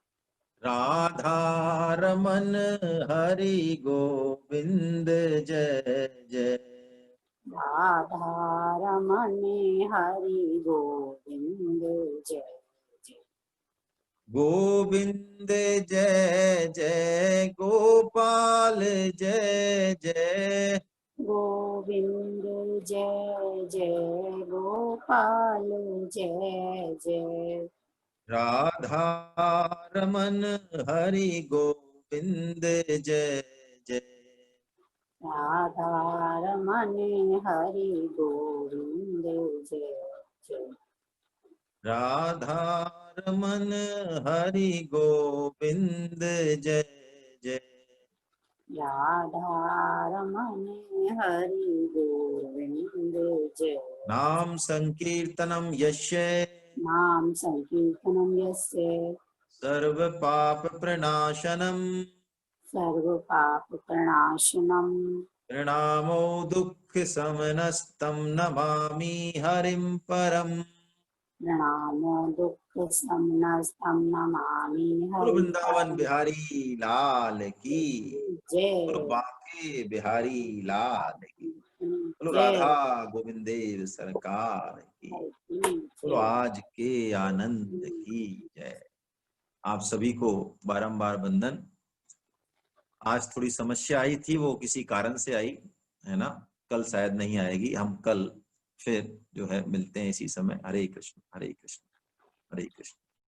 S1: राधा रमन हरि गोविंद जय जय,
S2: राधा रमण हरि गोविंद जय जय,
S1: गोविंद जय जय गोपाल जय जय,
S2: गोविंद जय जय गोपाल जय जय,
S1: राधा रमन हरि गोविंद जय जय,
S2: राधा रमण हरि गोविंद जय जय,
S1: राधा रमन हरि गोविंद जय जय,
S2: राधा रमण हरि गोविंद जय।
S1: नाम संकीर्तनम यस्य
S2: नाम संकीर्तनम यस्य
S1: सर्व पाप प्रणाशनम
S2: सर्व पाप प्रणाशनम
S1: प्रणामो दुःख समनस्तं नमामि हरिं परम।
S2: प्रणामो दुःख समनस्तं नमामि
S1: गुरु
S2: हरि
S1: वृंदावन बिहारी लाल की, गुरु
S2: जय
S1: बांके बिहारी लाल की, बोलो
S2: जय
S1: राधा गोविंदेव सरकार की, बोलो
S2: जय।
S1: आज के आनंद की जय। आप सभी को बारंबार वंदन। आज थोड़ी समस्या आई थी, वो किसी कारण से आई है ना, कल शायद नहीं आएगी। हम कल फिर जो है मिलते हैं इसी समय। हरे कृष्ण हरे कृष्ण हरे कृष्ण।